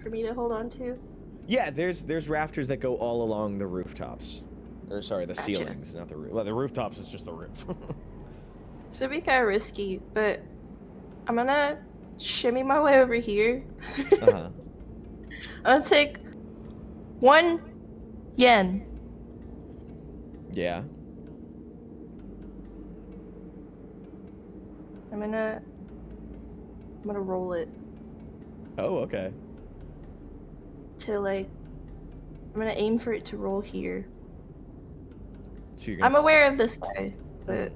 For me to hold on to? Yeah, there's rafters that go all along the rooftops. Or sorry, the Gotcha. ceilings, not the roof. Well, the rooftops is just the roof. This would be kind of risky, but I'm gonna shimmy my way over here. Uh-huh. I'm gonna take 1 yen. Yeah. I'm gonna roll it Oh, okay. to I'm gonna aim for it to roll here. So you're I'm gonna aware of this guy, but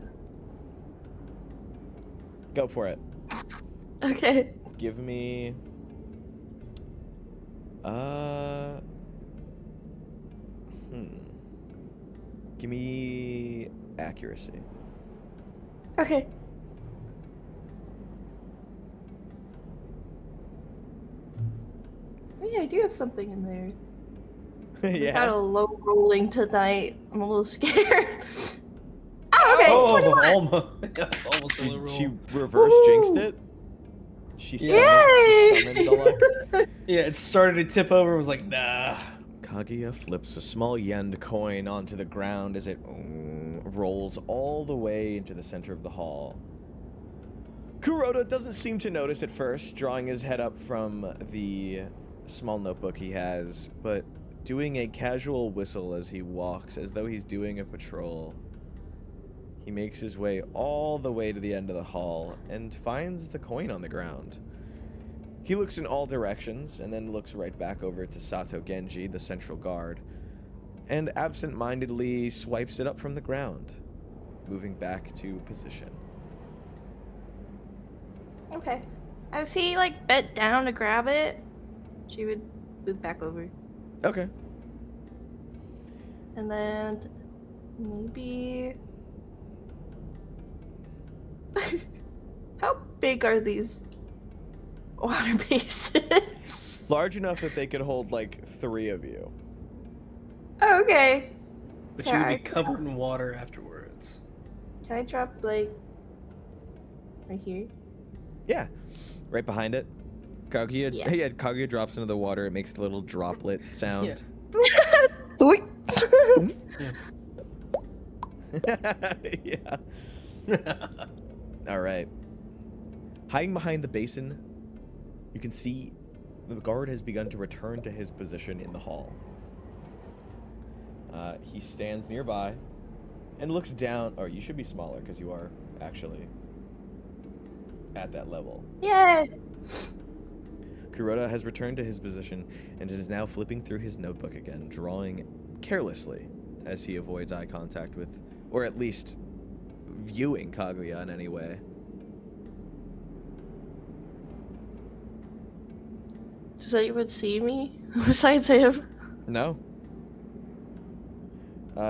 go for it. okay. Give me Give me accuracy. Okay. Oh yeah, I do have something in there. Kind Yeah. of low rolling tonight. I'm a little scared. Oh, okay. Oh, 21. almost a little She roll. reverse jinxed it. She Yay! summoned the luck. Yeah, it started to tip over. Was like, nah. Kaguya flips a small yen coin onto the ground as it rolls all the way into the center of the hall. Kuroda doesn't seem to notice at first, drawing his head up from the small notebook he has, but doing a casual whistle as he walks, as though he's doing a patrol. He makes his way all the way to the end of the hall and finds the coin on the ground. He looks in all directions and then looks right back over to Sato Genji, the central guard, and absent-mindedly swipes it up from the ground, moving back to position. Okay. As he bent down to grab it, she would move back over. Okay. And then maybe how big are these water basins? Large enough that they could hold 3 of you. Okay. But you would Yeah, be covered in water afterwards. Can I drop right here? Yeah, right behind it. Kaguya, Yeah. Kaguya drops into the water. It makes the little droplet sound. Yeah. Doink. Yeah. All right. Hiding behind the basin, you can see the guard has begun to return to his position in the hall. He stands nearby and looks down. Oh, you should be smaller because you are actually at that level. Yeah. Kuroda has returned to his position and is now flipping through his notebook again, drawing carelessly as he avoids eye contact with, or at least viewing Kaguya in any way. Does anyone see me besides him? No.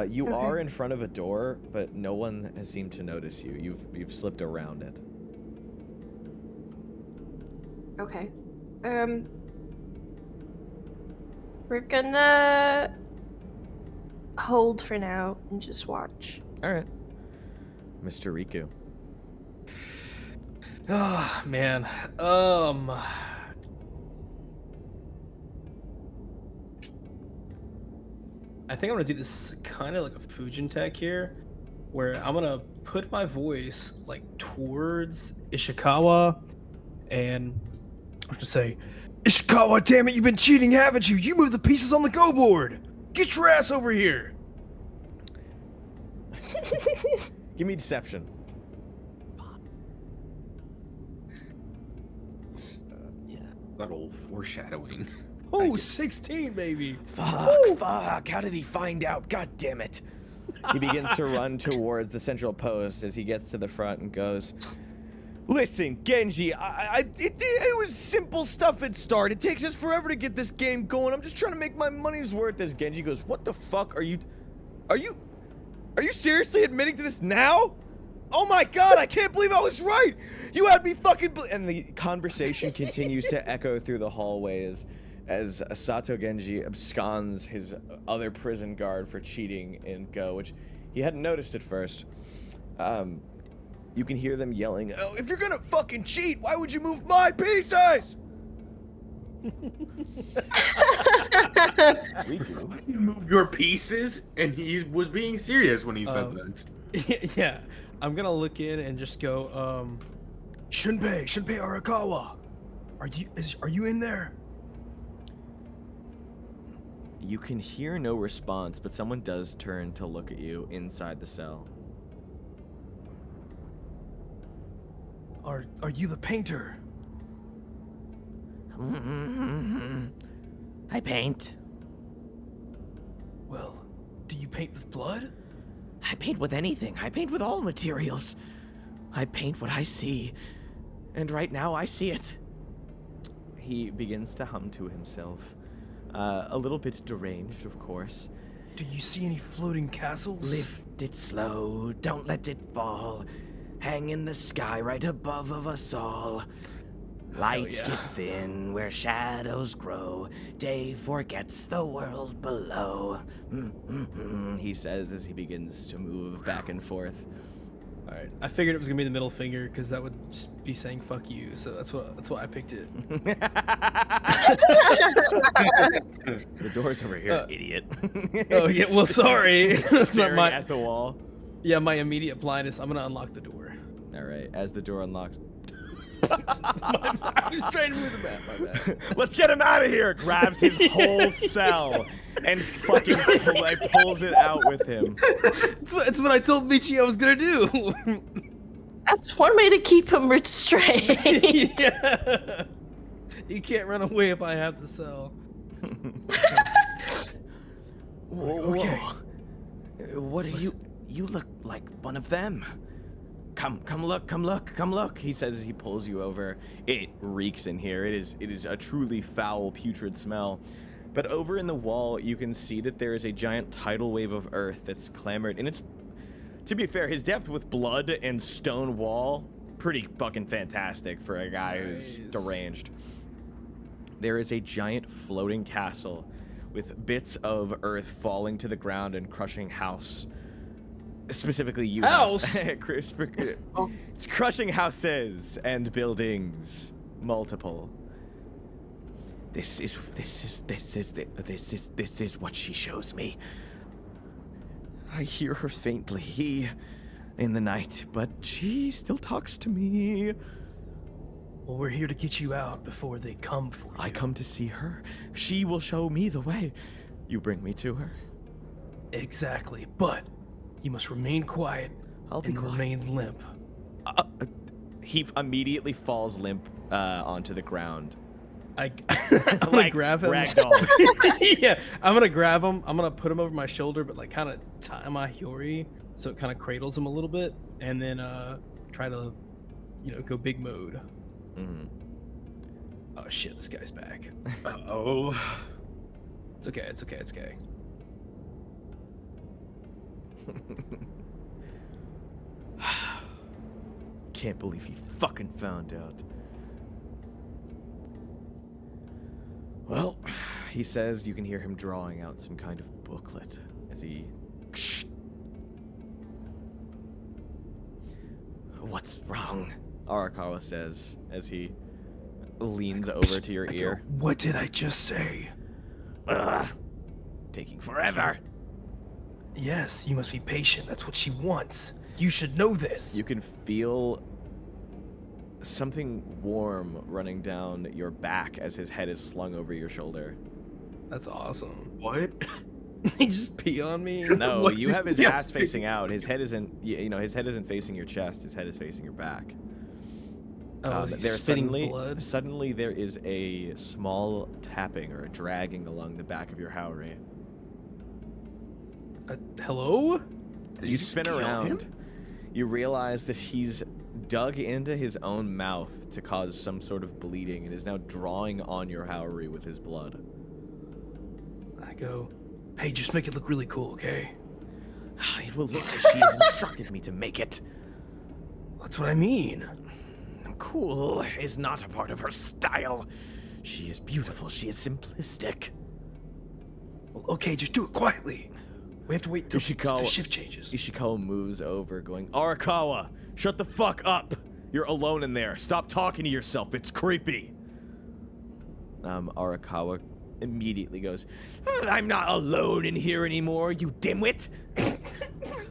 You Okay. are in front of a door, but no one has seemed to notice you. You've slipped around it. Okay. We're gonna hold for now and just watch. All right. Mr. Riku. Oh man. I think I'm gonna do this kind of like a Fujin tech here, where I'm gonna put my voice like towards Ishikawa, and I'm gonna say, "Ishikawa, damn it, you've been cheating, haven't you? You moved the pieces on the go board. Get your ass over here." Give me deception. That old foreshadowing. Oh, 16, baby. Fuck. How did he find out? God damn it. He begins to run towards the central post as he gets to the front and goes, "Listen, Genji, it was simple stuff at start. It takes us forever to get this game going. I'm just trying to make my money's worth." As Genji goes, "What the fuck are you seriously admitting to this now? Oh my god, I can't believe I was right! You had me fucking And the conversation continues to echo through the hallways as Sato Genji absconds his other prison guard for cheating in Go, which he hadn't noticed at first. You can hear them yelling, "Oh, if you're gonna fucking cheat, why would you move my pieces?" Riku. You move your pieces, and he was being serious when he said that. Yeah, I'm gonna look in and just go, Shunpei Arakawa, are you in there? You can hear no response, but someone does turn to look at you inside the cell. Are you the painter? I paint. Well, do you paint with blood? I paint with anything. I paint with all materials. I paint what I see. And right now I see it. He begins to hum to himself. A little bit deranged, of course. Do you see any floating castles? Lift it slow, don't let it fall. Hang in the sky right above of us all. Lights yeah. get thin where shadows grow. Day forgets the world below. He says as he begins to move back and forth. All right, I figured it was gonna be the middle finger because that would just be saying "fuck you." So that's why I picked it. The door's over here, idiot. Oh yeah, well sorry. Staring at the wall. Yeah, my immediate blindness. I'm gonna unlock the door. All right, as the door unlocks. I was trying to move the map. My bad. Let's get him out of here! Grabs his whole cell and fucking pulls it out with him. It's what I told Michi I was gonna do. That's one way to keep him restrained. Yeah. You can't run away if I have the cell. Okay. What are you? You look like one of them. Come look, he says as he pulls you over. It reeks in here. It is a truly foul, putrid smell. But over in the wall, you can see that there is a giant tidal wave of earth that's clamored. And it's, to be fair, his depth with blood and stone wall, pretty fucking fantastic for a guy who's deranged. There is a giant floating castle with bits of earth falling to the ground and crushing house. Specifically, you house. It's crushing houses and buildings, multiple. This is what she shows me. I hear her faintly in the night, but she still talks to me. Well, we're here to get you out before they come for you. I come to see her. She will show me the way. You bring me to her. Exactly, but you must remain quiet and remain limp. He immediately falls limp onto the ground. I'm gonna grab him. Ragdolls. Yeah, I'm gonna grab him. I'm gonna put him over my shoulder, but like kind of tie my Hyori so it kind of cradles him a little bit, and then try to, go big mode. Oh shit, this guy's back. Oh. It's okay. It's okay. Can't believe he fucking found out. Well, he says you can hear him drawing out some kind of booklet as he... What's wrong? Arakawa says as he leans over to your ear. What did I just say? Taking forever. Yes, you must be patient. That's what she wants. You should know this. You can feel something warm running down your back as his head is slung over your shoulder. That's awesome. What? He just pee on me. No, What you did have his he ass ask facing me? out. His head isn't, his head isn't facing your chest. His head is facing your back. Oh, is he There spitting blood? suddenly there is a small tapping or a dragging along the back of your Haori. Hello? Did You just spin kill him? around. You realize that he's dug into his own mouth to cause some sort of bleeding and is now drawing on your Haori with his blood. I go, hey, just make it look really cool, okay? It will look as she has instructed me to make it. That's what I mean. Cool is not a part of her style. She is beautiful. She is simplistic. Well, okay, just do it quietly. We have to wait till the Ishikawa- shift changes. Ishikawa moves over, going, Arakawa, shut the fuck up. You're alone in there. Stop talking to yourself. It's creepy. Arakawa immediately goes, I'm not alone in here anymore, you dimwit.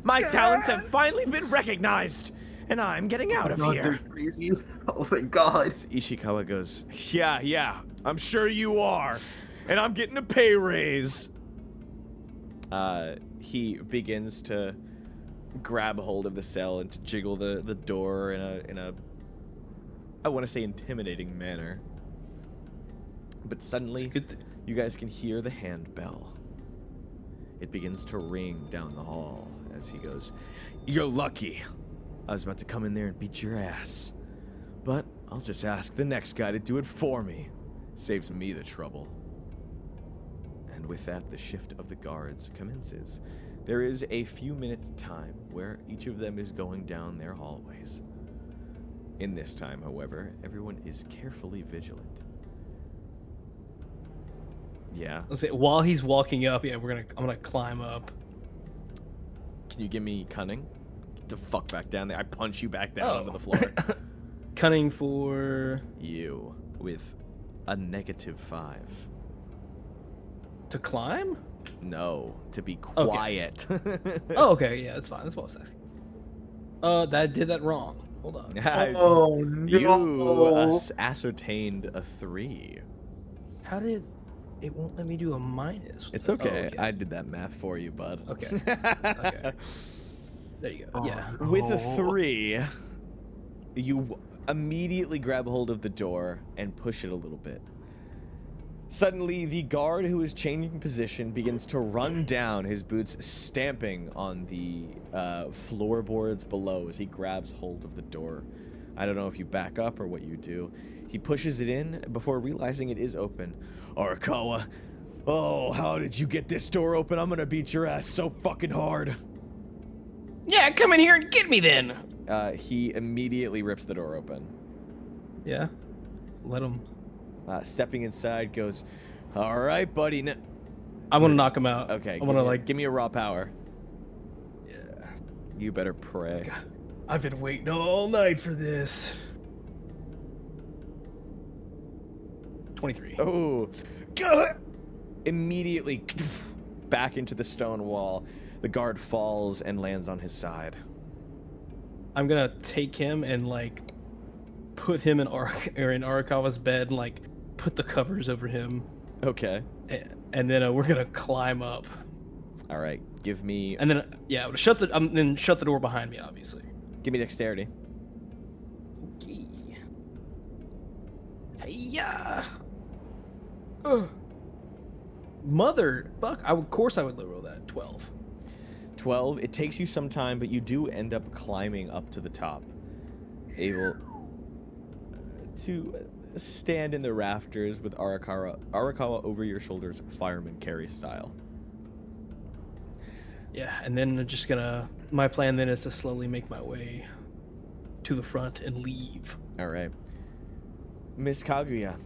My talents have finally been recognized, and I'm getting out of here. Crazy. Oh, thank God. Ishikawa goes, yeah, I'm sure you are, and I'm getting a pay raise. He begins to grab hold of the cell and to jiggle the door in a I want to say intimidating manner. But suddenly, you guys can hear the handbell. It begins to ring down the hall as he goes, You're lucky. I was about to come in there and beat your ass. But I'll just ask the next guy to do it for me. Saves me the trouble. And with that, the shift of the guards commences. There is a few minutes' time where each of them is going down their hallways. In this time, however, everyone is carefully vigilant. Yeah. Let's say while he's walking up, I'm gonna climb up. Can you give me cunning? Get the fuck back down there. I punch you back down onto the floor. Cunning for You with a -5. to climb? No, to be quiet. Oh, okay, yeah, that's fine. That's what I was asking. That did that wrong. Hold on. Oh, You no. ascertained a 3. How did it won't let me do a minus? It's okay. Oh, I did that math for you, bud. Okay. Okay. There you go. Yeah. With a 3, you immediately grab hold of the door and push it a little bit. Suddenly, the guard who is changing position begins to run down, his boots stamping on the floorboards below as he grabs hold of the door. I don't know if you back up or what you do. He pushes it in before realizing it is open. Arakawa, oh, how did you get this door open? I'm gonna beat your ass so fucking hard. Yeah, come in here and get me then. He immediately rips the door open. Yeah. Let him. Stepping inside, goes, all right, buddy. I want to knock him out. Okay, I want to like. give me a raw power. Yeah. You better pray. God, I've been waiting all night for this. 23. Oh, immediately back into the stone wall. The guard falls and lands on his side. I'm gonna take him and like put him in Arakawa's bed, and like put the covers over him, Okay. and then we're gonna climb up, All right. Give me and then shut the door behind me, obviously. dexterity. Okay. Hey-ya. Mother, fuck! Of course I would roll that 12. 12. It takes you some time, but you do end up climbing up to the top, able to stand in the rafters with Arakawa over your shoulders, fireman carry style. Yeah, and then I'm just gonna. My plan then is to slowly make my way to the front and leave. All right. Miss Kaguya,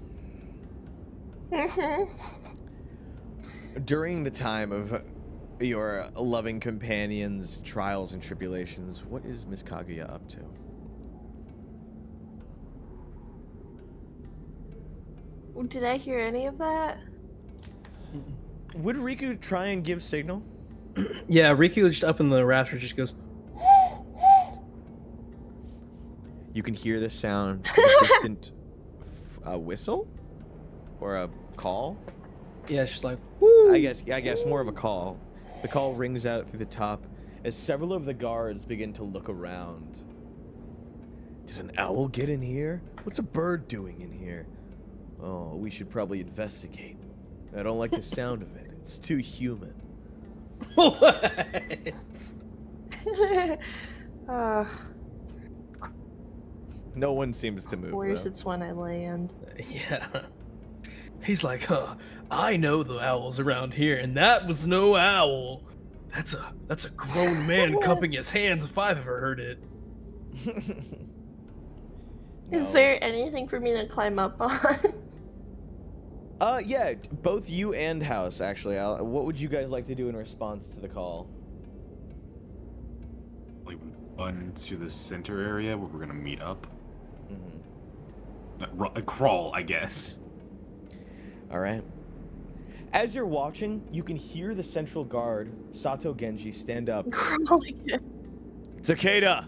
during the time of your loving companion's trials and tribulations, what is Miss Kaguya up to? Did I hear any of that? Would Riku try and give signal? Yeah, Riku just up in the rafters just goes. You can hear the sound of a distant whistle or a call. Yeah, she's like. I guess more of a call. The call rings out through the top as several of the guards begin to look around. Did an owl get in here? What's a bird doing in here? Oh, we should probably investigate. I don't like the sound of it. It's too human. What? uh, No one seems to move. Where's though. it's when I land? Yeah. He's like, I know the owls around here, and that was no owl. That's a grown man cupping his hands if I've ever heard it. Is there anything for me to climb up on? Yeah, both you and House, actually. What would you guys like to do in response to the call? Like run to the center area where we're gonna meet up. Crawl, I guess. All right. As you're watching, you can hear the central guard, Sato Genji, stand up. Crawling. Takeda!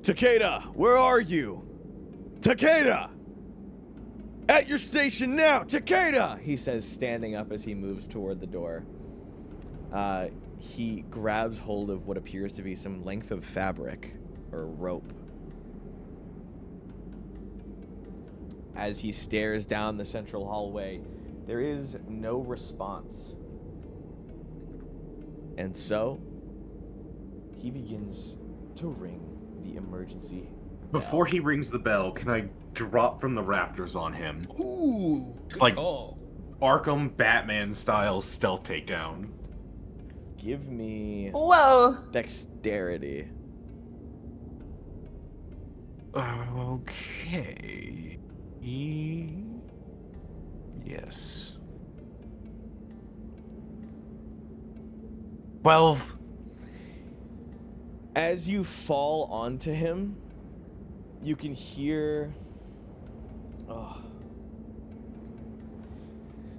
Takeda, where are you? Takeda! At your station now, Takeda! He says, standing up as he moves toward the door. He grabs hold of what appears to be some length of fabric or rope. As he stares down the central hallway, there is no response. And so, he begins to ring the emergency Before he rings the bell, can I drop from the rafters on him? Ooh. It's like call. Arkham Batman style stealth takedown. Give me Whoa. dexterity. Okay. Yes. 12. As you fall onto him, you can hear...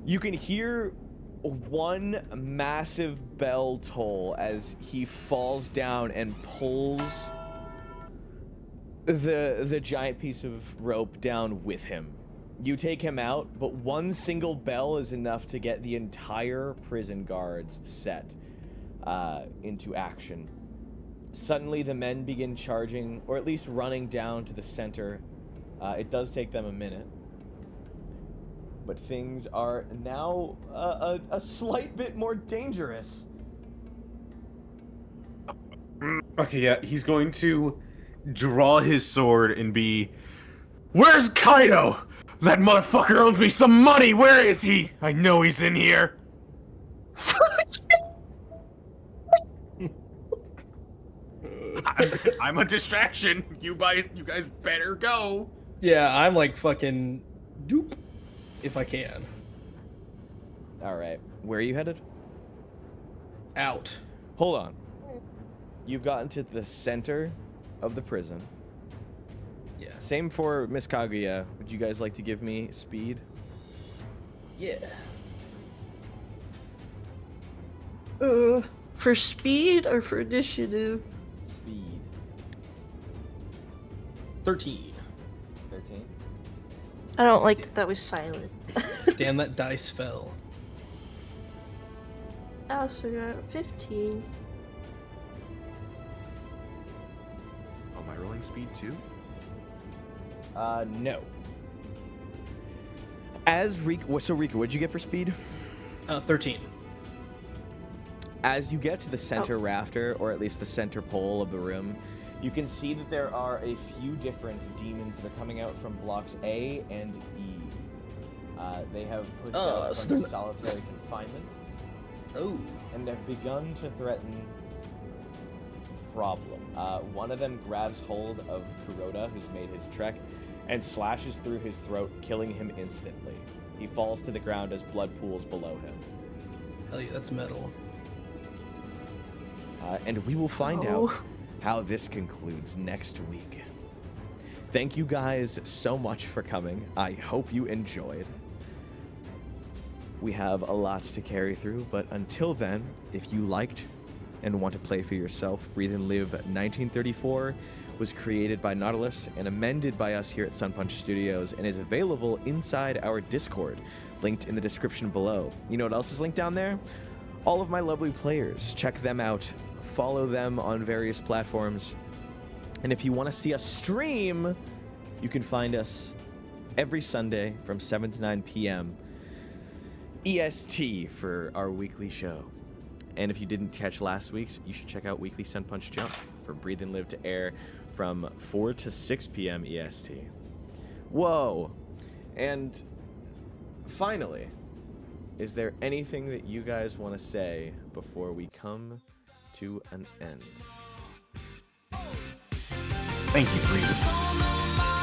You can hear one massive bell toll as he falls down and pulls the giant piece of rope down with him. You take him out, but one single bell is enough to get the entire prison guards set into action. Suddenly, the men begin charging, or at least running down to the center. It does take them a minute. But things are now a slight bit more dangerous. Okay, yeah, he's going to draw his sword and be... Where's Kaido? That motherfucker owes me some money! Where is he? I know he's in here! I'm a distraction. You guys better go. Yeah, I'm like fucking doop if I can. Alright, where are you headed? Out. Hold on. You've gotten to the center of the prison. Yeah. Same for Miss Kaguya. Would you guys like to give me speed? Yeah. For speed or for initiative? Speed. 13. 13. I don't like that was silent. Damn, that dice fell. I also got 15. Oh, am I rolling speed too? No. As Riku, so Riku, what'd you get for speed? 13. As you get to the center rafter, or at least the center pole of the room, you can see that there are a few different demons that are coming out from blocks A and E. They have pushed out so from they're- solitary confinement Oh. and have begun to threaten problem. One of them grabs hold of Kuroda, who's made his trek, and slashes through his throat, killing him instantly. He falls to the ground as blood pools below him. Hell yeah, that's metal. And we will find Oh. out how this concludes next week. Thank you guys so much for coming. I hope you enjoyed. We have a lot to carry through, but until then, if you liked and want to play for yourself, Breathe and Live 1934 was created by Nautilus and amended by us here at Sunpunch Studios and is available inside our Discord, linked in the description below. You know what else is linked down there? All of my lovely players. Check them out. Follow them on various platforms. And if you want to see us stream, you can find us every Sunday from 7 to 9 p.m. EST for our weekly show. And if you didn't catch last week's, you should check out Weekly Sunpunch Jump for Breathe and Live to air from 4 to 6 p.m. EST. Whoa! And finally, is there anything that you guys want to say before we come to an end? Thank you, Breathe.